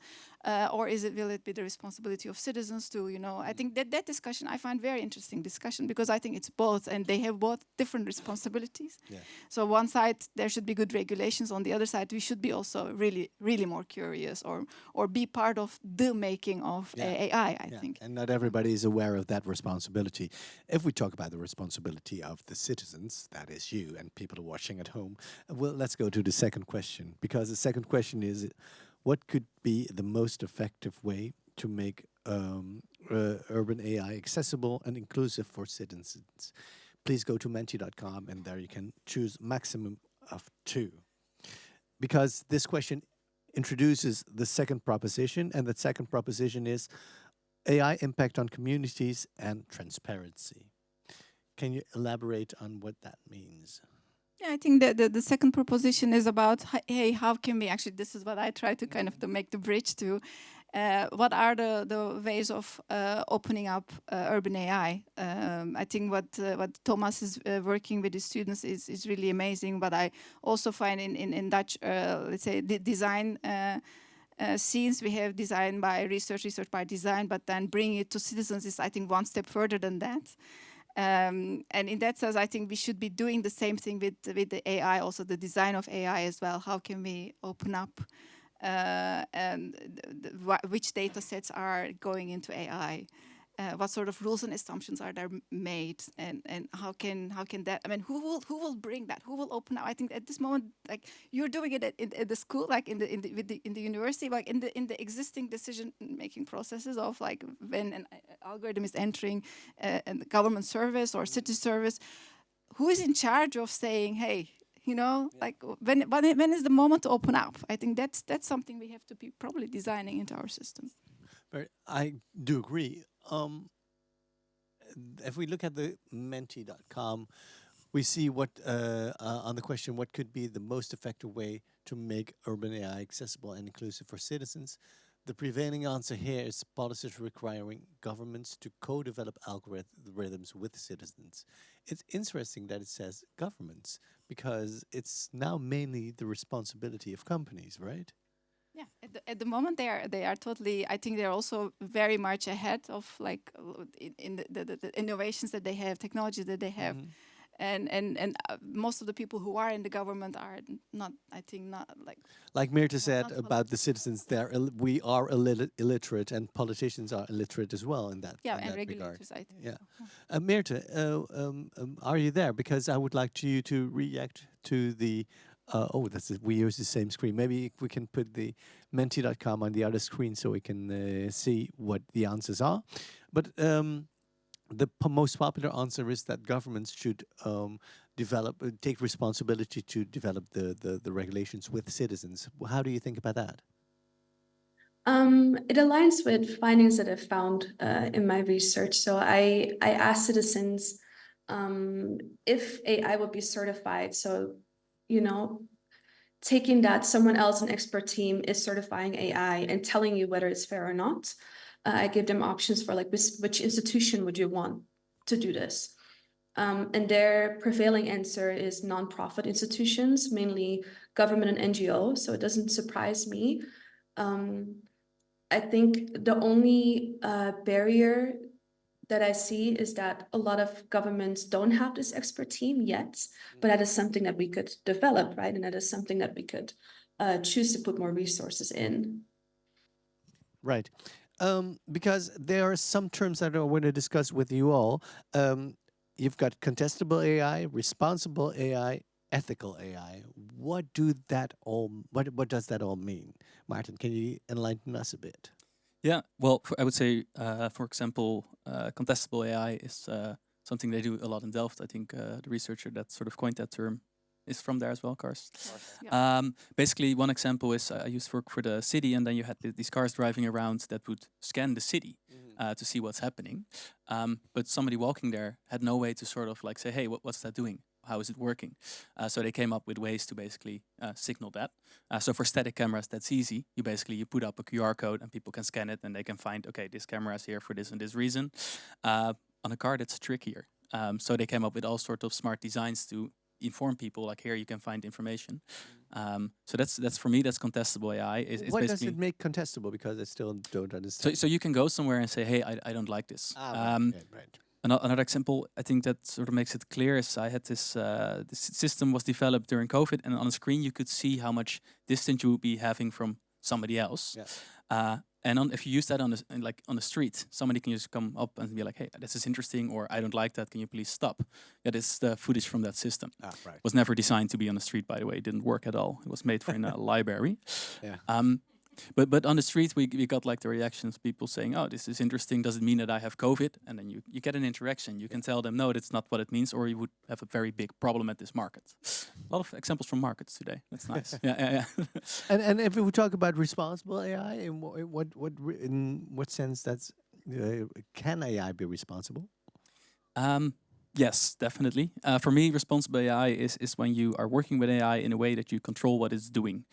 or will it be the responsibility of citizens to, I think that discussion I find very interesting discussion, because I think it's both, and they have both different responsibilities. Yeah. So one side there should be good regulations. On the other side, we should be also really, really more curious, or be part of the making of AI. I think. And not everybody is aware of that responsibility. responsibility. If we talk about the responsibility of the citizens, that is you and people watching at home, well, let's go to the second question, because the second question is, what could be the most effective way to make urban AI accessible and inclusive for citizens? Please go to menti.com and there you can choose maximum of 2. Because this question introduces the second proposition, and that second proposition is AI impact on communities and transparency. Can you elaborate on what that means? Yeah, I think that the second proposition is about, hey, how can we actually, this is what I try to kind of to make the bridge to, what are the ways of opening up urban AI? I think what Thomas is working with his students is really amazing, but I also find in Dutch, let's say, the design scenes, we have design by research by design, but then bringing it to citizens is, I think, one step further than that. And in that sense, I think we should be doing the same thing with the AI, also the design of AI as well. How can we open up and which data sets are going into AI? What sort of rules and assumptions are there made, and how can that? I mean, who will bring that? Who will open up? I think at this moment, like you're doing it at the school, like in the university, like in the existing decision making processes of like when an algorithm is entering a government service or city service, who is in charge of saying, hey, you know, like when is the moment to open up? I think that's something we have to be probably designing into our system. But I do agree. If we look at the menti.com, we see what on the question, what could be the most effective way to make urban AI accessible and inclusive for citizens? The prevailing answer here is policies requiring governments to co-develop algorithms with citizens. It's interesting that it says governments, because it's now mainly the responsibility of companies, right? Yeah, at the moment they are totally. I think they're also very much ahead of like in the innovations that they have, technology that they have, and most of the people who are in the government are not. I think not like. Like Meerte said about the citizens, we are illiterate, and politicians are illiterate as well in that. Yeah, in and that regulators. regard. I think. Yeah, Meerte, are you there? Because I would like you to react to the. We use the same screen. Maybe we can put the menti.com on the other screen so we can see what the answers are. But the most popular answer is that governments should take responsibility to develop the regulations with citizens. How do you think about that? It aligns with findings that I've found in my research. So I asked citizens if AI would be certified. So, you know, taking that someone else, an expert team, is certifying AI and telling you whether it's fair or not. I give them options for like which institution would you want to do this? And their prevailing answer is nonprofit institutions, mainly government and NGO. So it doesn't surprise me. I think the only barrier that I see is that a lot of governments don't have this expert team yet, but that is something that we could develop, right? And that is something that we could choose to put more resources in. Right. Because there are some terms that I want to discuss with you all. You've got contestable AI, responsible AI, ethical AI. What does that all mean? Martin, can you enlighten us a bit? Yeah, well, I would say, for example, contestable AI is something they do a lot in Delft. I think the researcher that sort of coined that term is from there as well, Cars. Yeah. Basically, one example is I used to work for the city, and then you had these cars driving around that would scan the city to see what's happening. But somebody walking there had no way to sort of like say, hey, what's that doing? How is it working? So they came up with ways to basically signal that. So for static cameras, that's easy. You put up a QR code and people can scan it and they can find, okay, this camera is here for this and this reason. On a car, that's trickier. So they came up with all sorts of smart designs to inform people, like here you can find information. So that's for me, that's contestable AI. It's what does it make contestable? Because I still don't understand. So you can go somewhere and say, hey, I don't like this. Right. Another example, I think that sort of makes it clear, is I had this system was developed during COVID, and on a screen you could see how much distance you would be having from somebody else. Yeah. And if you use that on the street, somebody can just come up and be like, "Hey, this is interesting," or "I don't like that. Can you please stop?" Yeah, this is the footage from that system. Right. Was never designed to be on the street, by the way. It didn't work at all. It was made for in a library. Yeah. But on the street, we got like the reactions, people saying, "Oh, this is interesting. Does it mean that I have COVID?" And then you get an interaction. You can tell them, "No, that's not what it means," or you would have a very big problem at this market. A lot of examples from markets today. That's nice. Yeah. And if we talk about responsible AI, in what sense can AI be responsible? Yes, definitely. For me, responsible AI is when you are working with AI in a way that you control what it's doing.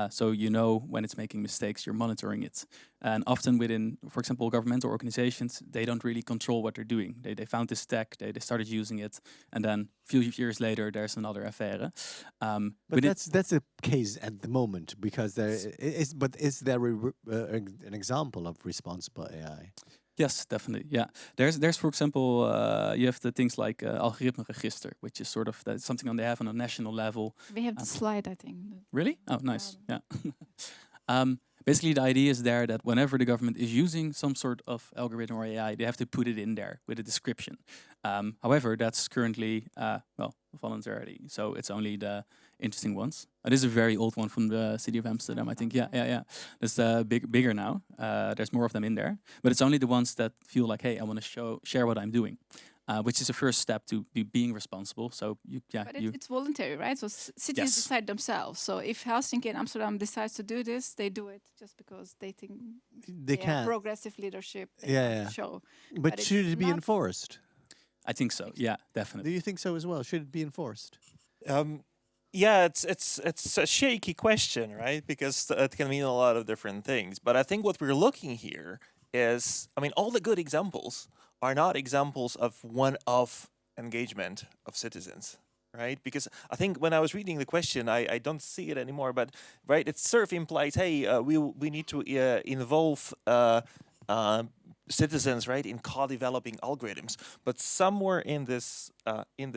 So you know when it's making mistakes, you're monitoring it. And often within, for example, governmental organizations, they don't really control what they're doing. They found this tech, they started using it, and then a few years later, there's another affair. But that's a case at the moment, because is there an example of responsible AI? Yes, definitely. Yeah, there's for example, you have the things like algoritme register, which is sort of something they have on a national level. We have the slide, I think. Really? Oh, nice. Yeah. Basically, the idea is there that whenever the government is using some sort of algorithm or AI, they have to put it in there with a description. However, that's currently voluntary, so it's only the interesting ones. This is a very old one from the city of Amsterdam, I think. Yeah. It's bigger now. There's more of them in there, but it's only the ones that feel like, hey, I want to share what I'm doing. Which is the first step to being responsible. So it's voluntary, right? So cities decide themselves. So if Helsinki and Amsterdam decides to do this, they do it just because they think they can have progressive leadership. Show. But should it be enforced? I think so. Yeah, definitely. Do you think so as well? Should it be enforced? Yeah, it's a shaky question, right? Because it can mean a lot of different things. But I think what we're looking here is, all the good examples are not examples of one-off engagement of citizens, right? Because I think when I was reading the question, I don't see it anymore, but right, it sort of implies, hey, we need to involve citizens, right, in co-developing algorithms. But somewhere in this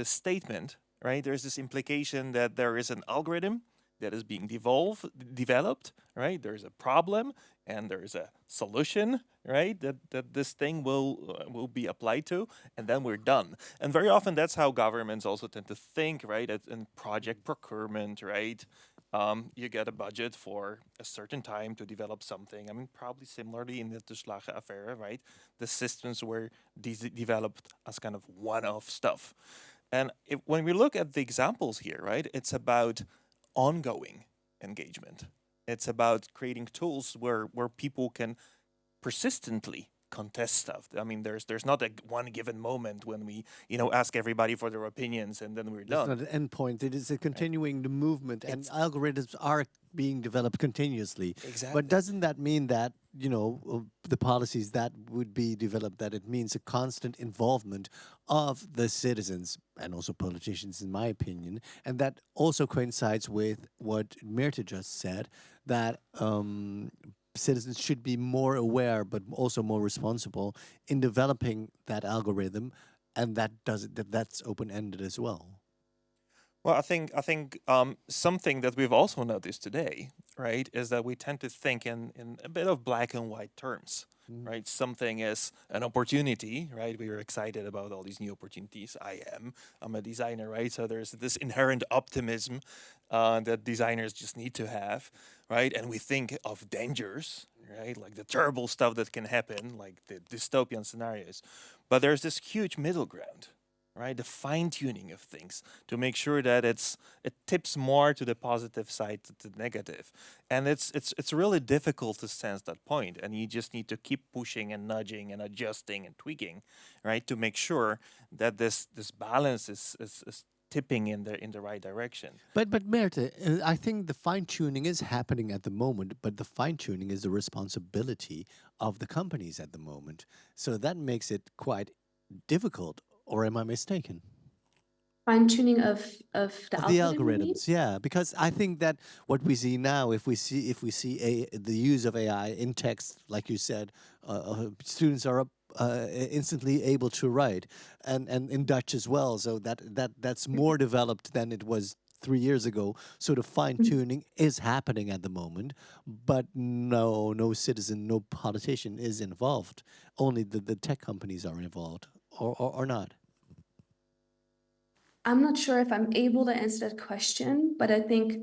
statement, right, there's this implication that there is an algorithm that is being developed, right? There's a problem and there's a solution, right? That this thing will be applied to, and then we're done. And very often that's how governments also tend to think, right? In project procurement, right? You get a budget for a certain time to develop something. Probably similarly in the Toeslagen affair, right? The systems were developed as kind of one-off stuff. And when we look at the examples here, right, it's about ongoing engagement. It's about creating tools where people can persistently contest stuff. There's not one given moment when we ask everybody for their opinions and then we're done. It's not an endpoint. It is a continuing the movement, and algorithms are being developed continuously. Exactly. But doesn't that mean that the policies that would be developed, that it means a constant involvement of the citizens and also politicians, in my opinion, and that also coincides with what Meerte just said, that citizens should be more aware but also more responsible in developing that algorithm, and that's open-ended as well. Well, I think something that we've also noticed today, right, is that we tend to think in a bit of black and white terms, right? Something is an opportunity, right? We are excited about all these new opportunities. I'm a designer, right? So there's this inherent optimism that designers just need to have, right? And we think of dangers, right? Like the terrible stuff that can happen, like the dystopian scenarios. But there's this huge middle ground, right? The fine-tuning of things to make sure that it tips more to the positive side than the negative. And it's really difficult to sense that point. And you just need to keep pushing and nudging and adjusting and tweaking, right? To make sure that this balance is tipping in the right direction. But Meerte, I think the fine-tuning is happening at the moment, but the fine-tuning is the responsibility of the companies at the moment. So that makes it quite difficult. Or am I mistaken? Fine-tuning of the algorithms, yeah. Because I think that what we see now, if we see the use of AI in text, like you said, students are instantly able to write, and in Dutch as well. So that's more developed than it was 3 years ago. So the fine tuning is happening at the moment, but no citizen, no politician is involved. Only the tech companies are involved, or not. I'm not sure if I'm able to answer that question, but I think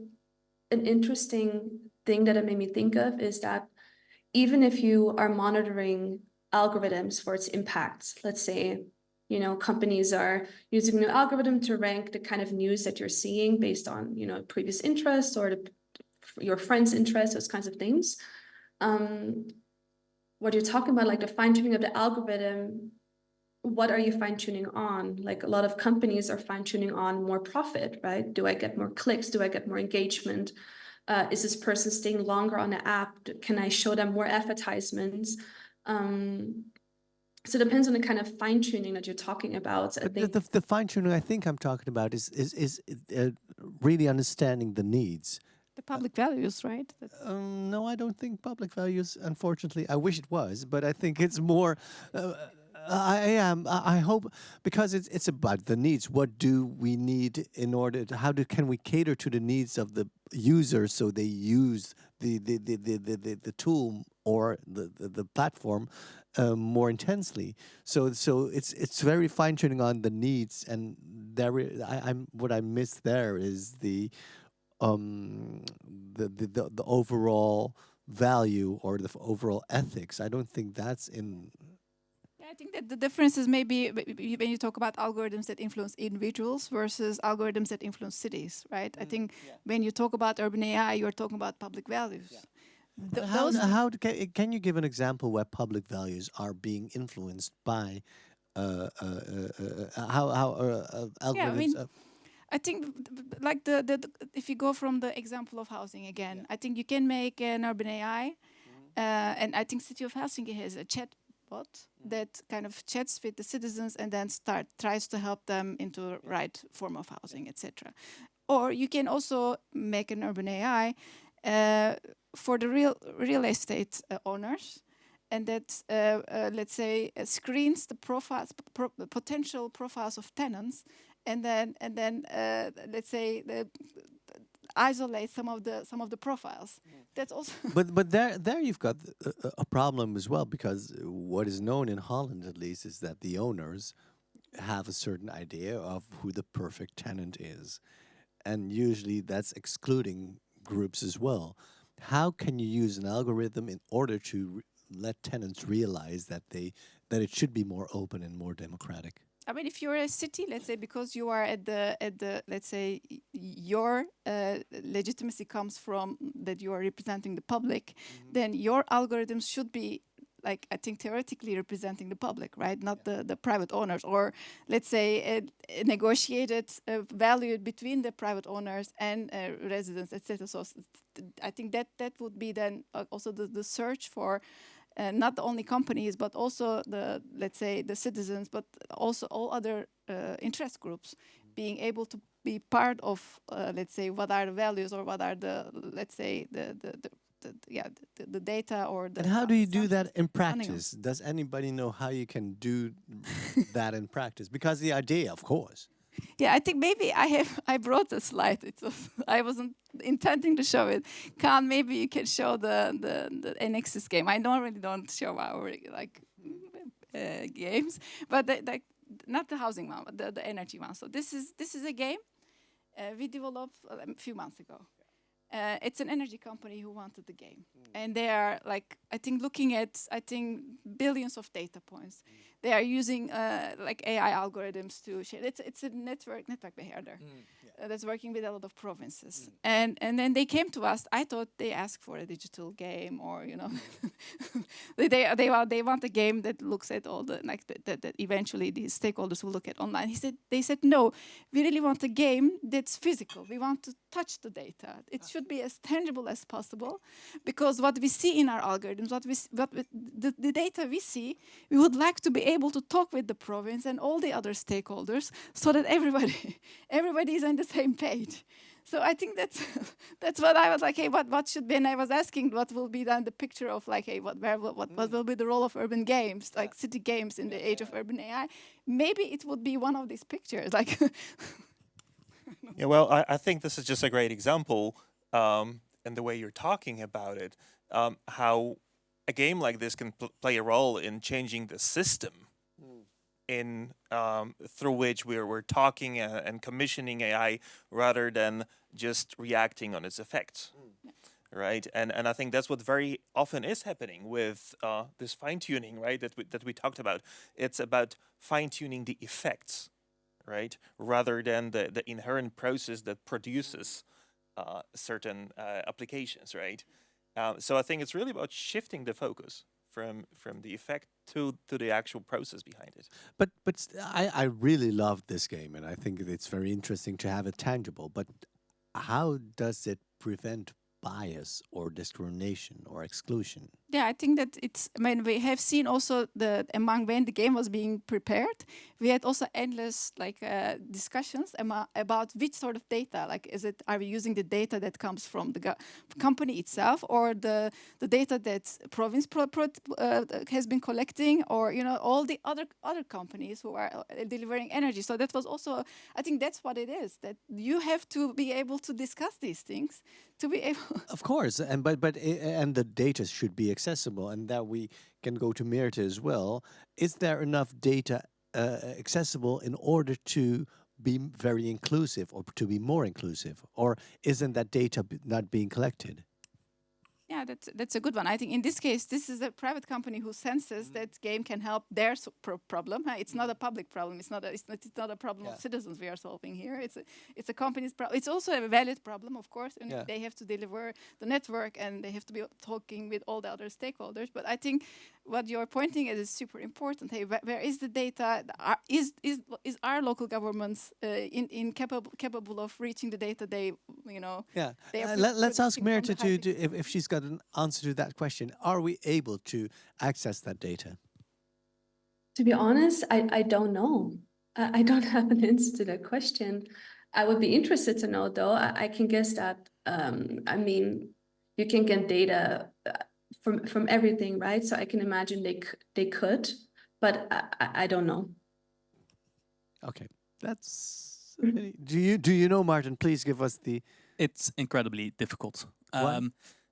an interesting thing that it made me think of is that even if you are monitoring algorithms for its impacts, let's say, companies are using a new algorithm to rank the kind of news that you're seeing based on, previous interests or your friends' interests, those kinds of things. What you're talking about, like the fine-tuning of the algorithm, what are you fine-tuning on? Like a lot of companies are fine-tuning on more profit, right? Do I get more clicks? Do I get more engagement? Is this person staying longer on the app? Can I show them more advertisements? So it depends on the kind of fine-tuning that you're talking about. I think The fine-tuning I think I'm talking about is really understanding the needs. The public values, right? No, I don't think public values, unfortunately. I wish it was, but I think it's more... I hope, because it's about the needs. What do we need in order to, can we cater to the needs of the users so they use the tool or the platform more intensely? So it's very fine tuning on the needs, and what I miss there is the overall value or the overall ethics. I don't think that's in. I think that the difference is maybe when you talk about algorithms that influence individuals versus algorithms that influence cities, right? I think when you talk about urban AI, you're talking about public values. Can you give an example where public values are being influenced by algorithms? I think like if you go from the example of housing again, I think you can make an urban AI, and I think City of Helsinki has a chat that kind of chats with the citizens and then tries to help them into the right form of housing, etc. Or you can also make an urban AI for the real estate owners, and that let's say screens the profiles, potential profiles of tenants, and then let's say isolate some of the profiles. That's also. but there you've got a problem as well, because what is known in Holland, at least, is that the owners have a certain idea of who the perfect tenant is, and usually that's excluding groups as well. How can you use an algorithm in order to let tenants realize that it should be more open and more democratic? I mean, if you're a city, let's say, because you are at the let's say your legitimacy comes from that you are representing the public, then your algorithms should be, like, I think theoretically representing the public, right? Not the private owners, or let's say a negotiated value between the private owners and residents, etc. So I think that would be then also the search for. Not only companies, but also let's say the citizens, but also all other interest groups being able to be part of, let's say, what are the values or what are let's say, the data or the. And how do you do that in practice? Does anybody know how you can do that in practice? Because the idea, of course. Yeah, I think maybe I brought a slide. I wasn't intending to show it. Khan, maybe you can show the Enexis game. I normally don't show our games, but not the housing one, but the energy one. So this is a game we developed a few months ago. It's an energy company who wanted the game, and they are looking at billions of data points. They are using AI algorithms to share. It's a network beheerder that's working with a lot of provinces, and then they came to us. I thought they asked for a digital game, or they want a game that looks at all that eventually these stakeholders will look at online. They said no, we really want a game that's physical. We want to touch the data. It should be as tangible as possible, because what we see in our algorithms, the data we see, we would like to be able to talk with the province and all the other stakeholders, so that everybody is on the same page. So I think that's what I was like. Hey, what should be? And I was asking, what will be then the picture of, like, hey, what will be the role of urban games, like city games in the age of urban AI? Maybe it would be one of these pictures, like. Yeah, well, I think this is just a great example, in the way you're talking about it, how a game like this can play a role in changing the system in through which we're talking and commissioning AI rather than just reacting on its effects. Right, and I think that's what very often is happening with this fine tuning, right? That we talked about. It's about fine tuning the effects, right, rather than the inherent process that produces certain applications, right? So I think it's really about shifting the focus from the effect to the actual process behind it. But I really love this game, and I think it's very interesting to have it tangible. But how does it prevent bias or discrimination or exclusion? Yeah, I think that I mean, we have seen also among when the game was being prepared, we had also endless discussions about which sort of data. Like, are we using the data that comes from the company itself, or the data that province has been collecting, or all the other companies who are delivering energy. So that was also, I think that's what it is. That you have to be able to discuss these things to be able. Of course, and and the data should be accessible, and that we can go to Meerte as well. Is there enough data accessible in order to be very inclusive or to be more inclusive, or isn't that data not being collected? Yeah, that's a good one. I think in this case, this is a private company who senses that game can help their problem. It's not a public problem. It's not a problem of citizens we are solving here. It's a company's problem. It's also a valid problem, of course, and they have to deliver the network and they have to be talking with all the other stakeholders. But I think what you're pointing at is super important. Hey, where is the data? Is our local governments capable of reaching the data they Yeah. they are Let's ask producing from Meerte the high if she's got an answer to that question. Are we able to access that data? To be honest, I don't know. I don't have an answer to that question. I would be interested to know, though. I can guess that, I mean, you can get data from everything, right? So I can imagine they could, but I don't know. Okay, that's. Do you know, Martin? Please give us the. It's incredibly difficult. Why?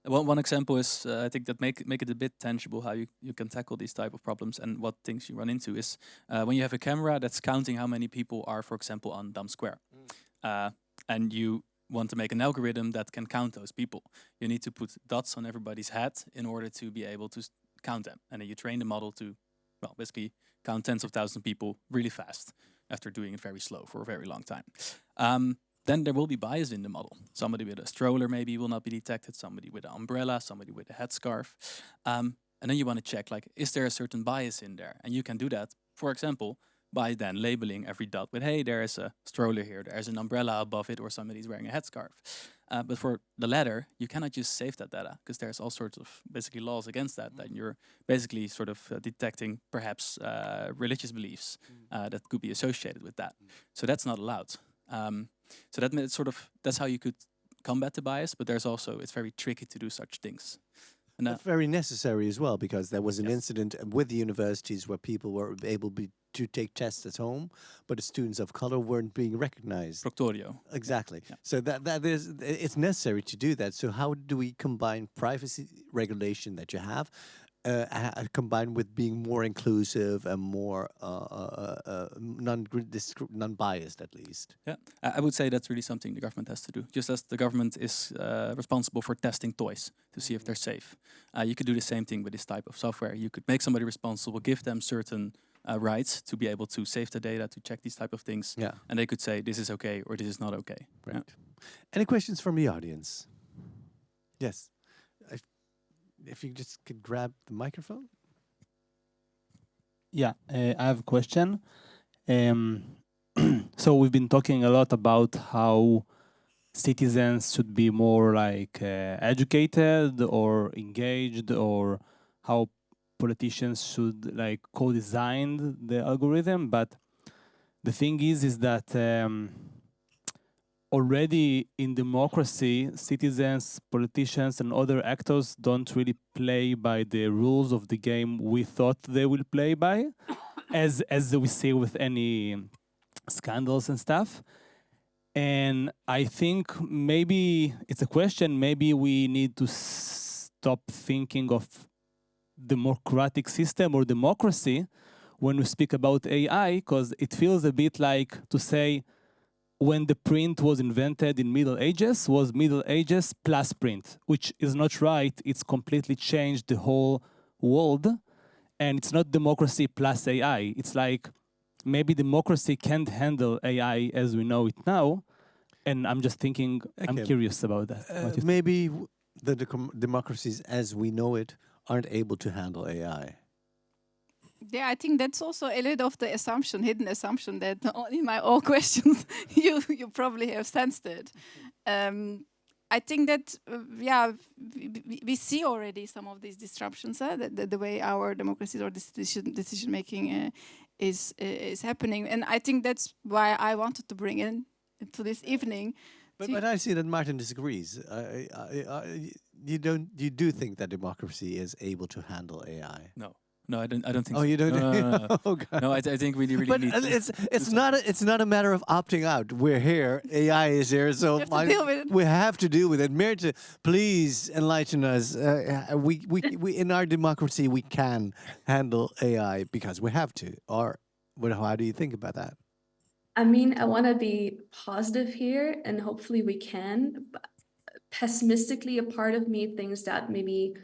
One example is I think that make it a bit tangible how you can tackle these type of problems and what things you run into is when you have a camera that's counting how many people are, for example, on Dam Square, and you want to make an algorithm that can count those people. You need to put dots on everybody's head in order to be able to count them, and then you train the model to, well, basically count tens of thousands of people really fast after doing it very slow for a very long time. Then there will be bias in the model. Somebody with a stroller maybe will not be detected, somebody with an umbrella, somebody with a headscarf. And then you want to check, like, is there a certain bias in there? And you can do that, for example, by then labeling every dot with, hey, there is a stroller here, there's an umbrella above it, or somebody's wearing a headscarf. But for the latter, you cannot just save that data, because there's all sorts of basically laws against that, that you're basically sort of detecting perhaps religious beliefs that could be associated with that. So that's not allowed. So that's how you could combat the bias, but it's very tricky to do such things. And But very necessary as well, because there was an incident with the universities where people were able to take tests at home, but the students of color weren't being recognized. Proctorio. Exactly. So it's necessary to do that. So how do we combine privacy regulation that you have, combined with being more inclusive and more non-biased, at least? Yeah, I would say that's really something the government has to do. Just as the government is responsible for testing toys to see if they're safe, you could do the same thing with this type of software. You could make somebody responsible, give them certain rights to be able to save the data, to check these type of things, and they could say this is okay or this is not okay. Right. Yeah. Any questions from the audience? Yes. If you just could grab the microphone. Yeah, I have a question. So we've been talking a lot about how citizens should be more like educated or engaged, or how politicians should like co-design the algorithm. But the thing is that already in democracy, citizens, politicians, and other actors don't really play by the rules of the game we thought they will play by, as we see with any scandals and stuff. And I think maybe it's a question, maybe we need to stop thinking of democratic system or democracy when we speak about AI, because it feels a bit like to say when the print was invented in Middle Ages was Middle Ages plus print, which is not right. It's completely changed the whole world, and it's not democracy plus AI. It's like maybe democracy can't handle AI as we know it now, and I'm just thinking, I'm Okay. curious about that. What you think? Maybe the democracies as we know it aren't able to handle AI. Yeah, I think that's also a little of the assumption, hidden assumption that in my all questions you probably have sensed it. I think that we see already some of these disruptions, the way our democracies or decision making is happening, and I think that's why I wanted to bring in to this evening. But I see that Martin disagrees. You do think that democracy is able to handle AI? No, I don't think Oh, so. you don't? No. Oh, God. No, I think we really But need to it's not a matter of opting out. We're here. AI is here, so have to deal with it. we have to deal with it. Mirta, please enlighten us. We in our democracy we can handle AI because we have to. Or how do you think about that? I mean, I want to be positive here, and hopefully we can. But pessimistically, a part of me thinks that maybe,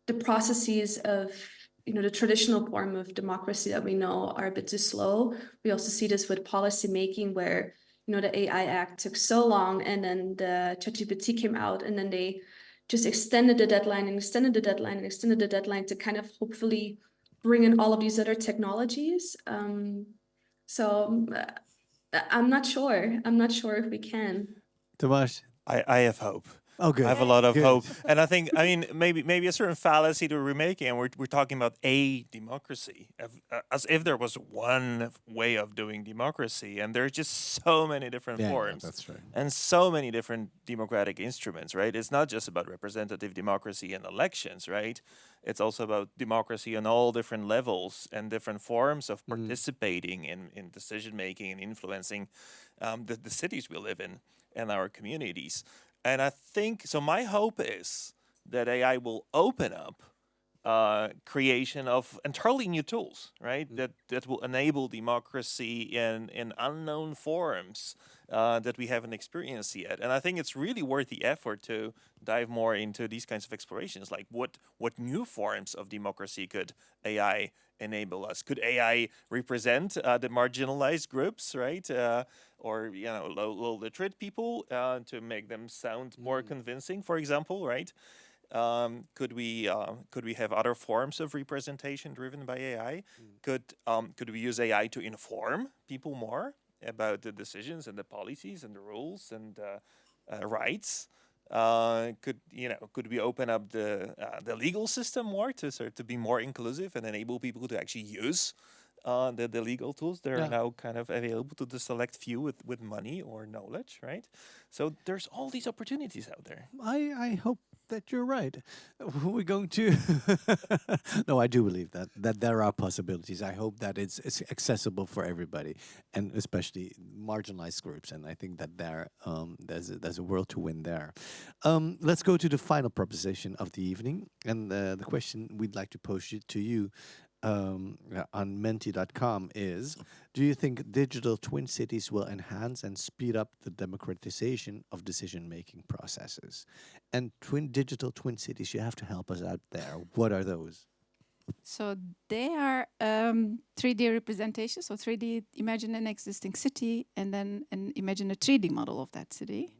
the processes of, the traditional form of democracy that we know are a bit too slow. We also see this with policy making where, the AI Act took so long, and then the ChatGPT came out, and then they just extended the deadline and extended the deadline and extended the deadline to kind of hopefully bring in all of these other technologies. So I'm not sure. I'm not sure if we can. Tomas? I have hope. Oh, good. I have a lot of Good. hope, and I think maybe a certain fallacy that we're making, and we're talking about a democracy as if there was one way of doing democracy, and there's just so many different forms. That's right. And so many different democratic instruments, right? It's not just about representative democracy and elections, right? It's also about democracy on all different levels and different forms of participating in decision making and influencing the cities we live in and our communities. And I think, so my hope is that AI will open up creation of entirely new tools, right? That will enable democracy in unknown forms that we haven't experienced yet. And I think it's really worth the effort to dive more into these kinds of explorations, like what new forms of democracy could AI enable us? Could AI represent the marginalized groups, right? Or low literate people to make them sound more convincing, for example, right? Could we have other forms of representation driven by AI? Could we use AI to inform people more about the decisions and the policies and the rules and rights? Could we open up the legal system more to be more inclusive and enable people to actually use the legal tools that are now kind of available to the select few with money or knowledge, right? So there's all these opportunities out there. I hope that you're right. We're going to... No, I do believe that there are possibilities. I hope that it's accessible for everybody, and especially marginalized groups. And I think that there's a world to win there. Let's go to the final proposition of the evening. And the question we'd like to pose to you on menti.com is, do you think digital twin cities will enhance and speed up the democratization of decision-making processes? And digital twin cities, you have to help us out there. What are those? So they are 3D representations. So 3D, imagine an existing city and then imagine a 3D model of that city.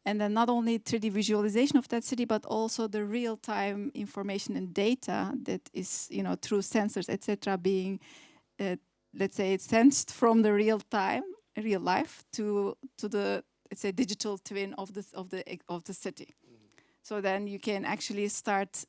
And then not only 3D visualization of that city, but also the real-time information and data that is, through sensors, etc., being, let's say, sensed from the real life to the, let's say, digital twin of the city. So then you can actually start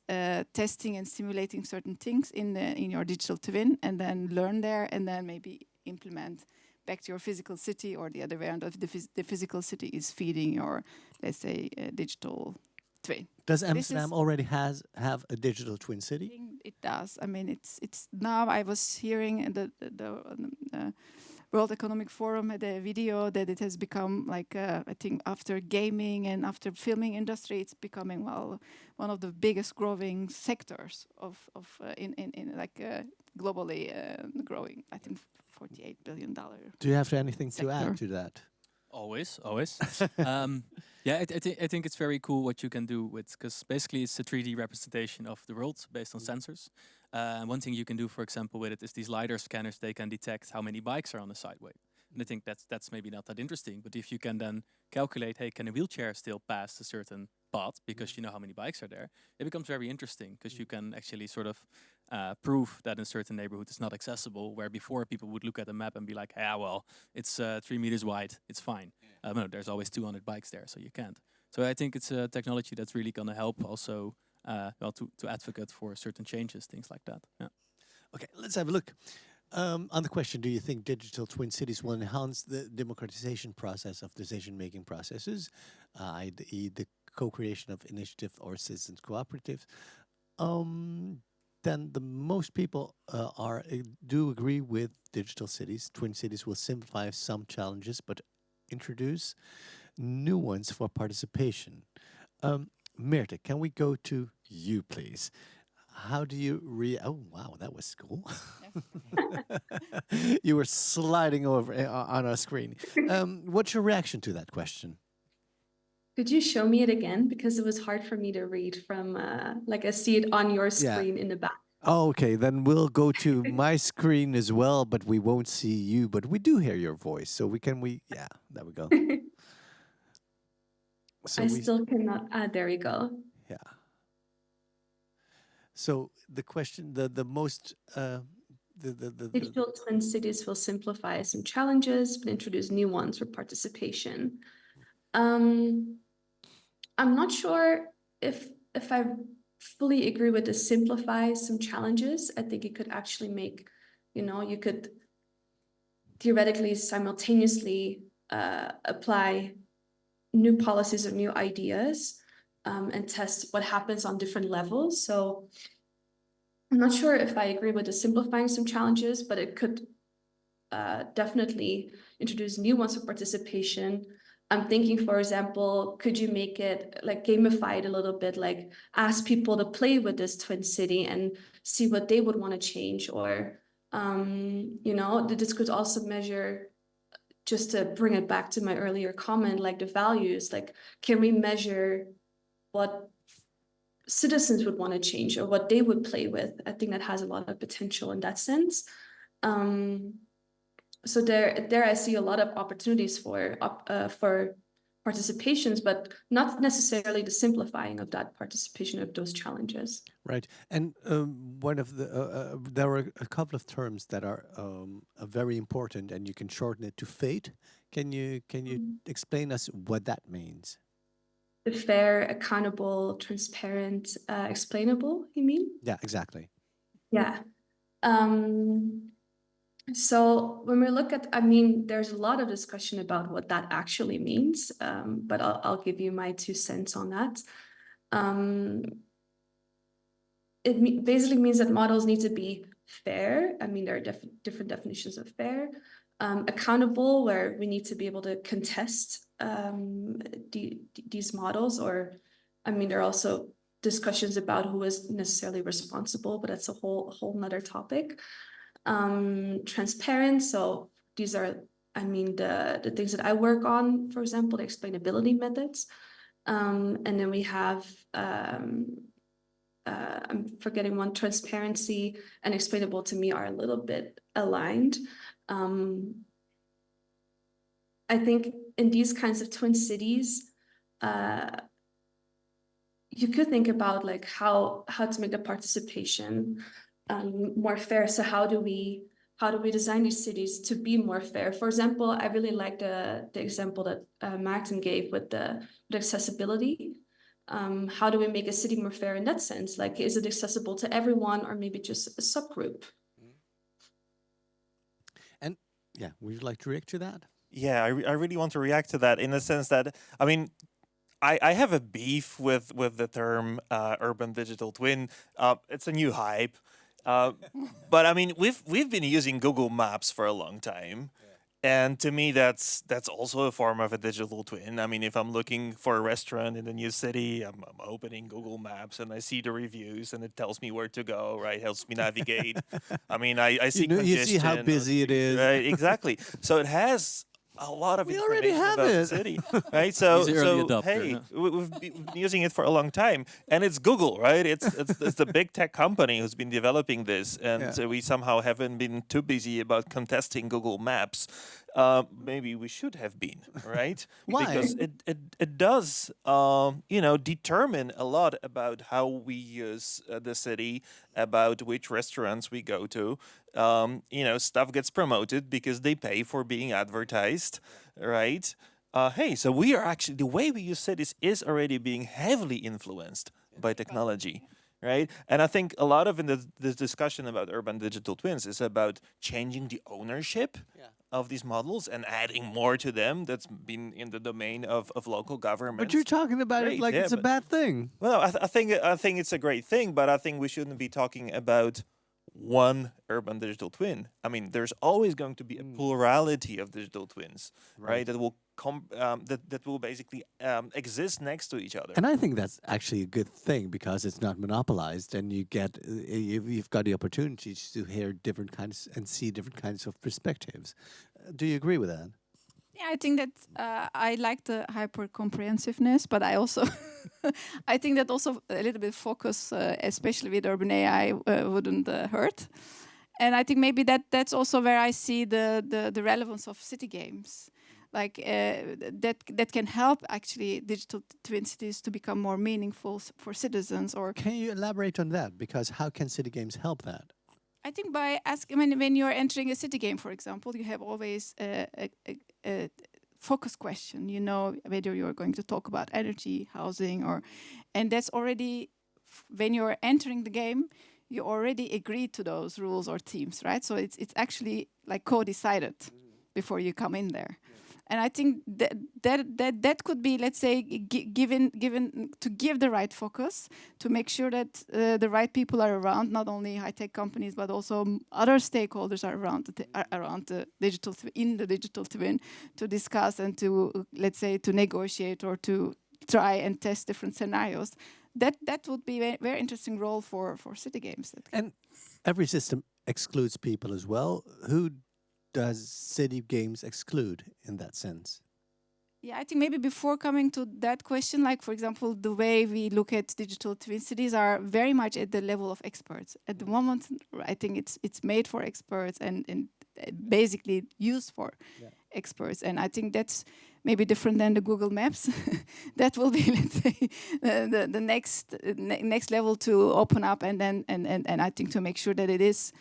testing and simulating certain things in your digital twin, and then learn there, and then maybe implement back to your physical city, or the other way around. The physical city is feeding your, let's say, digital twin. Does Amsterdam already have a digital twin city? It does. I mean, it's now. I was hearing World Economic Forum had a video that it has become like I think after gaming and after filming industry, it's becoming one of the biggest growing sectors of in like globally growing. I think $48 billion. Do you have anything sector. to add to that? Always. Yeah, I think it's very cool what you can do with, because basically it's a 3D representation of the world based on sensors. One thing you can do, for example, with it is these LiDAR scanners. They can detect how many bikes are on the sideway. And I think that's maybe not that interesting. But if you can then calculate, hey, can a wheelchair still pass a certain path because you know how many bikes are there, it becomes very interesting because you can actually sort of prove that in a certain neighborhood it's not accessible, where before people would look at a map and be like, well, it's 3 meters wide, it's fine. No, there's always 200 bikes there, so you can't. So I think it's a technology that's really going to help also to advocate for certain changes, things like that. Yeah. Okay, let's have a look. On the question, do you think digital twin cities will enhance the democratization process of decision-making processes, i.e. the co-creation of initiative or citizens cooperatives? Then the most people do agree with digital cities. Twin cities will simplify some challenges, but introduce new ones for participation. Meerte, can we go to you, please? How do you oh, wow, that was cool. You were sliding over on our screen. What's your reaction to that question? Could you show me it again? Because it was hard for me to read from, like I see it on your screen in the back. Oh, okay, then we'll go to my screen as well, but we won't see you, but we do hear your voice. So yeah, there we go. So I still cannot, there we go. Yeah. So the question, the most, digital twin cities will simplify some challenges, but introduce new ones for participation. I'm not sure if I fully agree with the simplify some challenges. I think it could actually make, you could theoretically simultaneously apply new policies or new ideas and test what happens on different levels. So I'm not sure if I agree with the simplifying some challenges, but it could definitely introduce new ones for participation. I'm thinking, for example, could you make it like gamified a little bit, like ask people to play with this twin city and see what they would want to change? Or, this could also measure, just to bring it back to my earlier comment, like the values, like can we measure what citizens would want to change or what they would play with? I think that has a lot of potential in that sense. So there I see a lot of opportunities for participations, but not necessarily the simplifying of that participation of those challenges. Right, and one of the there are a couple of terms that are very important, and you can shorten it to FATE. Can you explain us what that means? The fair, accountable, transparent, explainable. You mean? Yeah, exactly. Yeah. So when we look at, there's a lot of discussion about what that actually means, but I'll give you my 2 cents on that. It basically means that models need to be fair. There are different definitions of fair. Accountable, where we need to be able to contest these models, or, there are also discussions about who is necessarily responsible, but that's a whole nother topic. Transparent, so these are the things that I work on, for example, the explainability methods, and then we have I'm forgetting one. Transparency and explainable to me are a little bit aligned. I think in these kinds of twin cities, you could think about like how to make the participation more fair. So how do we design these cities to be more fair? For example, I really like the example that Maarten gave with accessibility. How do we make a city more fair in that sense? Like, is it accessible to everyone, or maybe just a subgroup? And yeah, would you like to react to that? Yeah, I really want to react to that in the sense that, I have a beef with the term urban digital twin. It's a new hype. But we've been using Google Maps for a long time, And to me, that's also a form of a digital twin. I mean, if I'm looking for a restaurant in a new city, I'm opening Google Maps and I see the reviews and it tells me where to go, right? Helps me navigate. I mean, I see You see how congestion on busy it streets, is. right? Exactly. So it has a lot of We already information have about the it. city, right? He's an early adopter, Hey, huh? we've been using it for a long time, and it's Google, right? It's the big tech company who's been developing this, and Yeah. we somehow haven't been too busy about contesting Google Maps. Maybe we should have been, right? Why? Because it does, determine a lot about how we use the city, about which restaurants we go to. Stuff gets promoted because they pay for being advertised, right? Hey, so we are actually, the way we use cities is already being heavily influenced by technology, right? And I think a lot of this discussion about urban digital twins is about changing the ownership of these models and adding more to them that's been in the domain of local governments. But you're talking about it Great, like yeah, it's a but- bad thing. Well, I think it's a great thing, but I think we shouldn't be talking about one urban digital twin. I mean, there's always going to be a plurality of digital twins, right? That will that will basically exist next to each other. And I think that's actually a good thing because it's not monopolized, and you've got the opportunities to hear different kinds and see different kinds of perspectives. Do you agree with that? Yeah, I think that I like the hyper comprehensiveness, but I also I think that also a little bit focus, especially with urban AI, wouldn't hurt. And I think maybe that's also where I see the relevance of city games, like that can help actually digital twin cities to become more meaningful for citizens. Or Can you elaborate on that? Because how can city games help that? I think by asking when you're entering a city game, for example, you have always a focus question. You know whether you're going to talk about energy, housing, and that's already when you're entering the game, you already agree to those rules or themes, right? So it's actually like co-decided before you come in there. And I think that could be, let's say, given to give the right focus, to make sure that the right people are around, not only high-tech companies, but also other stakeholders are around the digital twin, to discuss and to, let's say, to negotiate or to try and test different scenarios. That would be a very interesting role for city games. And every system excludes people as well. Who does city games exclude in that sense? Yeah, I think maybe before coming to that question, like for example, the way we look at digital twin cities are very much at the level of experts. At the moment, I think it's made for experts and basically used for experts. And I think that's maybe different than the Google Maps. That will be, let's say, the next level to open up, and then and I think to make sure that it is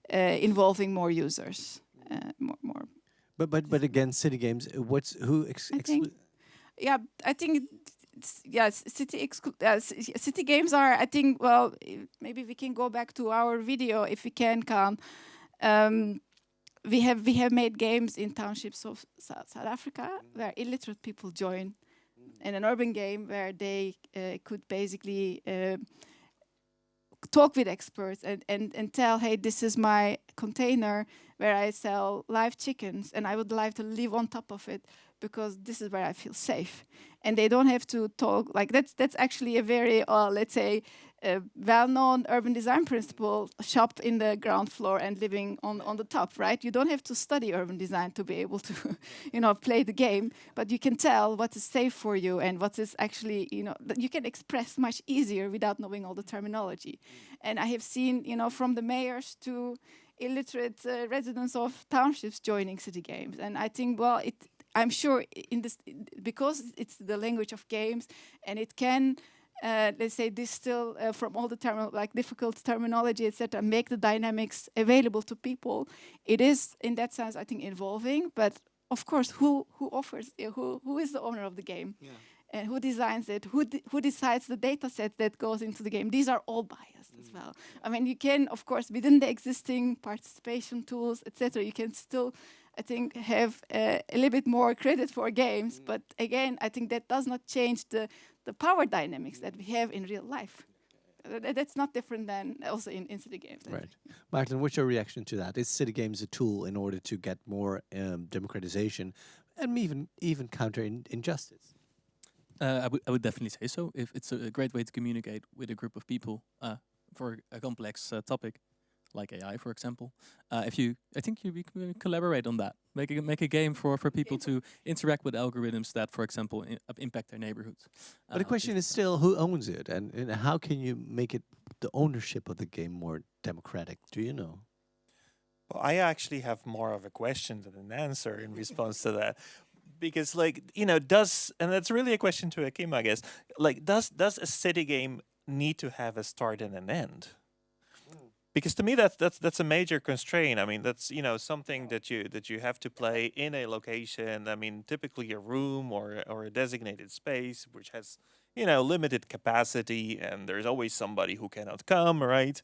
involving more users. More. But again, city games. I think city games are. I think maybe we can go back to our video if we can. We have made games in townships of South Africa where illiterate people join, and an urban game where they could basically talk with experts and tell, hey, this is my container where I sell live chickens and I would like to live on top of it because this is where I feel safe. And they don't have to talk, like that's actually a very, let's say, well-known urban design principle, shop in the ground floor and living on the top, right? You don't have to study urban design to be able to, play the game, but you can tell what is safe for you and what is actually, that you can express much easier without knowing all the terminology. And I have seen, from the mayors to illiterate residents of townships joining city games. And I think, I'm sure in this, because it's the language of games and it can, let's say, distill from all the difficult terminology, etc., make the dynamics available to people. It is, in that sense, I think, evolving. But of course, who offers? Who is the owner of the game? Yeah. And who designs it? Who decides the data set that goes into the game? These are all biased as well. I mean, you can, of course, within the existing participation tools, etc., you can still, I think, have a little bit more credit for games. But again, I think that does not change the power dynamics that we have in real life. that's not different than also in city games. I Right. think. Martin, what's your reaction to that? Is City Games a tool in order to get more democratization and even counter injustice? I would definitely say so. If it's a great way to communicate with a group of people for a complex topic, like AI, for example. I think we can collaborate on that. Make a game for people to interact with algorithms that, for example, impact their neighborhoods. But the question is still who owns it, and how can you make it the ownership of the game more democratic? Do you know? Well, I actually have more of a question than an answer in response to that. Because and that's really a question to Ekim, I guess. Like, does a city game need to have a start and an end? Because to me that's a major constraint. I mean, that's something that you have to play in a location. I mean, typically a room or a designated space which has limited capacity, and there's always somebody who cannot come, right?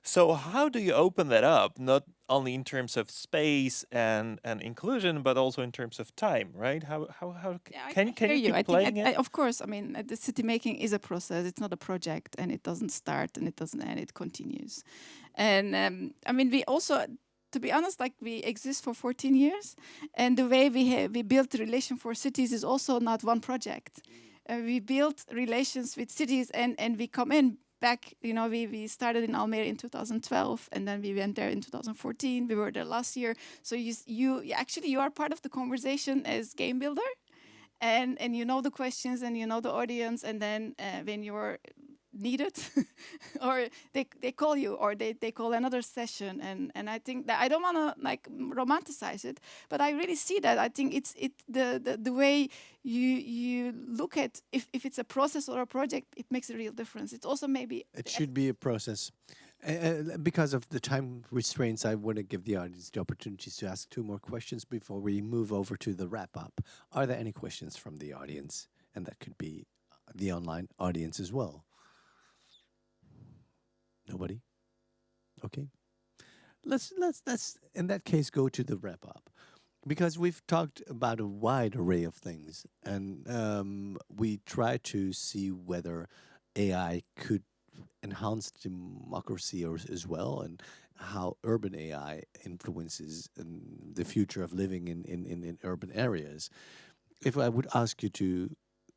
So how do you open that up? Not only in terms of space and inclusion, but also in terms of time, right? How can you hear you. keep playing it? Of course, I mean, the city making is a process. It's not a project, and it doesn't start and it doesn't end. It continues. And I mean, we also, to be honest, like, we exist for 14 years, and the way we built the relation for cities is also not one project. We built relations with cities, and we come in back. We started in Almere in 2012, and then we went there in 2014. We were there last year. So you are part of the conversation as game builder, and you know the questions and you know the audience, and then when you're needed or they call you, or they call another session, and I think that I don't want to like romanticize it, but I really see that. I think it's the way you look at if it's a process or a project, it makes a real difference. It's also maybe It should be a process. Because of the time restraints, I want to give the audience the opportunities to ask 2 more questions before we move over to the wrap up. Are there any questions from the audience? And that could be the online audience as well. Nobody? Okay. Let's in that case go to the wrap up, because we've talked about a wide array of things, and we try to see whether AI could enhance democracy as well, and how urban AI influences the future of living in urban areas. If I would ask you to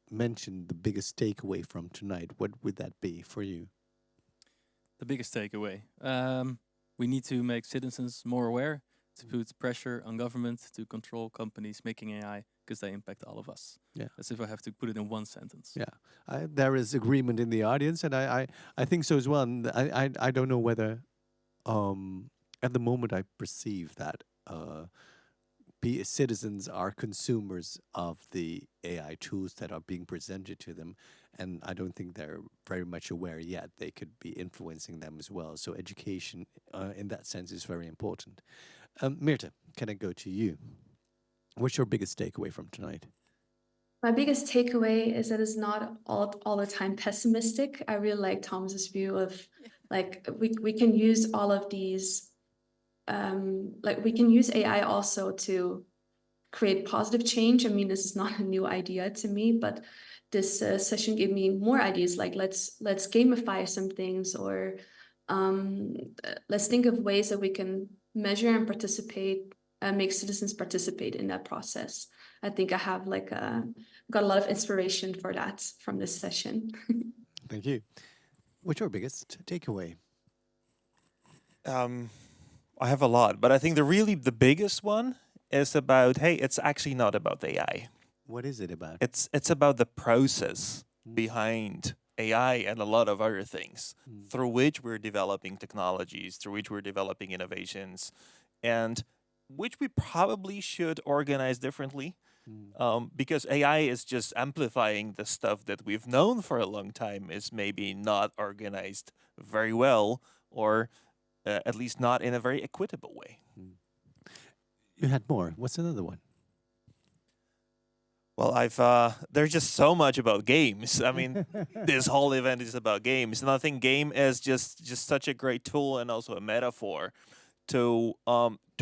mention the biggest takeaway from tonight, what would that be for you? The biggest takeaway. We need to make citizens more aware, to put pressure on government to control companies making AI, because they impact all of us. Yeah. As if I have to put it in one sentence. Yeah, there is agreement in the audience, and I think so as well. And I don't know whether at the moment I perceive that citizens are consumers of the AI tools that are being presented to them, and I don't think they're very much aware yet. They could be influencing them as well. So education in that sense is very important. Mirte, can I go to you? What's your biggest takeaway from tonight? My biggest takeaway is that it's not all the time pessimistic. I really like Thomas's view of like we can use all of these we can use AI also to create positive change. I mean, this is not a new idea to me, but this session gave me more ideas. Like let's gamify some things, or let's think of ways that we can measure and participate, make citizens participate in that process. I think I have got a lot of inspiration for that from this session. Thank you. What's your biggest takeaway? I have a lot, but I think the biggest one is about, hey, it's actually not about AI. What is it about? It's about the process behind AI and a lot of other things through which we're developing technologies, through which we're developing innovations, and which we probably should organize differently. Because AI is just amplifying the stuff that we've known for a long time is maybe not organized very well, or at least not in a very equitable way. You had more. What's another one? Well, there's just so much about games. I mean, this whole event is about games, and I think game is just such a great tool and also a metaphor to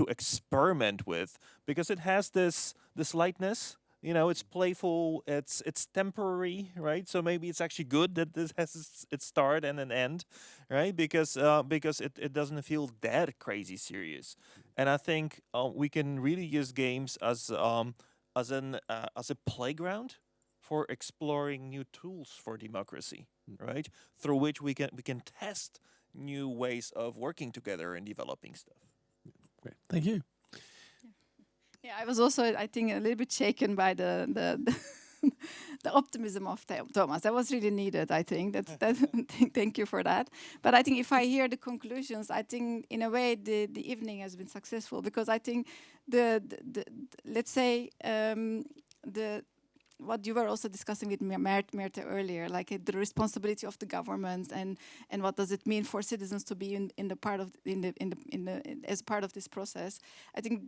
experiment with, because it has this lightness, It's playful. It's temporary, right? So maybe it's actually good that this has its start and an end, right? Because it doesn't feel that crazy serious. And I think we can really use games as a playground for exploring new tools for democracy, right? Through which we can test new ways of working together and developing stuff. Great, thank you. Yeah, I was also, I think, a little bit shaken by the optimism of Thomas. That was really needed, I think. Thank you for that. But I think if I hear the conclusions, I think in a way the evening has been successful, because I think let's say what you were also discussing with Merte earlier, like the responsibility of the government and what does it mean for citizens to be as part of this process. I think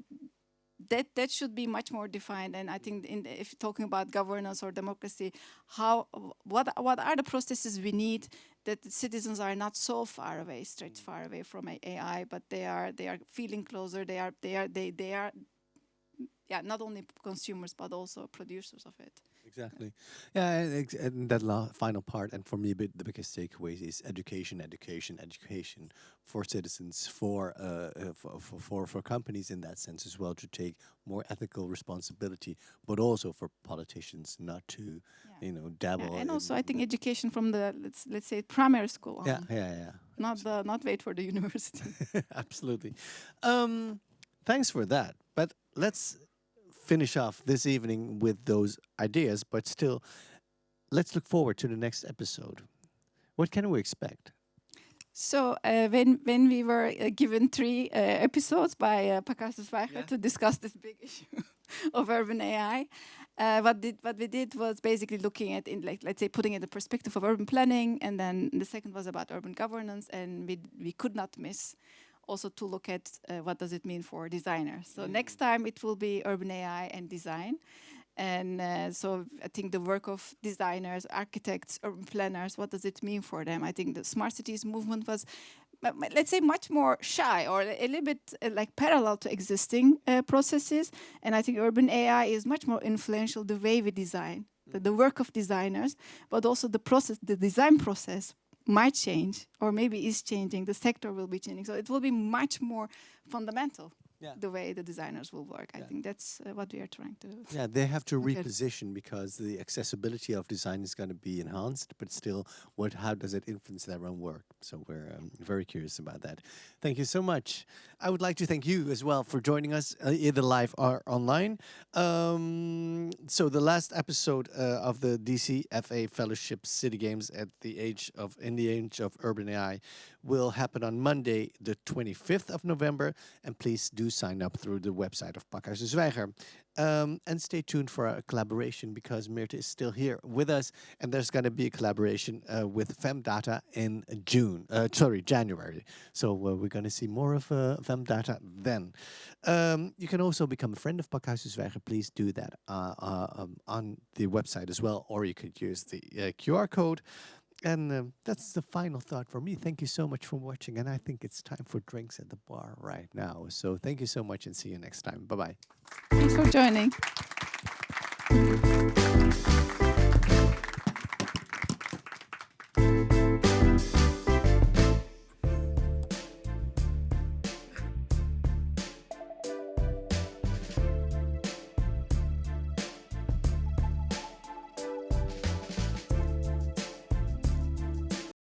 that should be much more defined. And I think if talking about governance or democracy, what are the processes we need that the citizens are not so far away from AI, but they are feeling closer. They are not only consumers but also producers of it. Exactly. Yeah, and that final part, and for me, the biggest takeaway is education for citizens, for companies in that sense as well, to take more ethical responsibility, but also for politicians not to, dabble. Yeah, and also, I think education from the let's say primary school on. Yeah. Not wait for the university. Absolutely. Thanks for that. But let's finish off this evening with those ideas, but still, let's look forward to the next episode. What can we expect? So when we were given 3 episodes by Pakhuis de Zwijger to discuss this big issue of urban AI, what we did was basically looking at, let's say, putting in the perspective of urban planning, and then the second was about urban governance, and we could not miss also to look at what does it mean for designers. So next time it will be urban AI and design. And so I think the work of designers, architects, urban planners, what does it mean for them? I think the smart cities movement was, let's say, much more shy, or a little bit like parallel to existing processes. And I think urban AI is much more influential the way we design, the work of designers, but also the design process might change, or maybe is changing. The sector will be changing, so it will be much more fundamental. The way the designers will work. I think that's what we are trying to. Yeah, they have to reposition, because the accessibility of design is going to be enhanced, but still, how does it influence their own work? So we're very curious about that. Thank you so much. I would like to thank you as well for joining us, either live or online. So the last episode of the DCFA Fellowship City Games in the Age of Urban AI will happen on Monday, the 25th of November, and please do sign up through the website of Pakhuis de Zwijger. And stay tuned for a collaboration, because Merte is still here with us, and there's going to be a collaboration with FemData in January. So we're going to see more of FemData then. You can also become a friend of Pakhuis de Zwijger. Please do that on the website as well, or you could use the QR code. And that's the final thought for me. Thank you so much for watching. And I think it's time for drinks at the bar right now. So thank you so much, and see you next time. Bye-bye. Thanks for joining.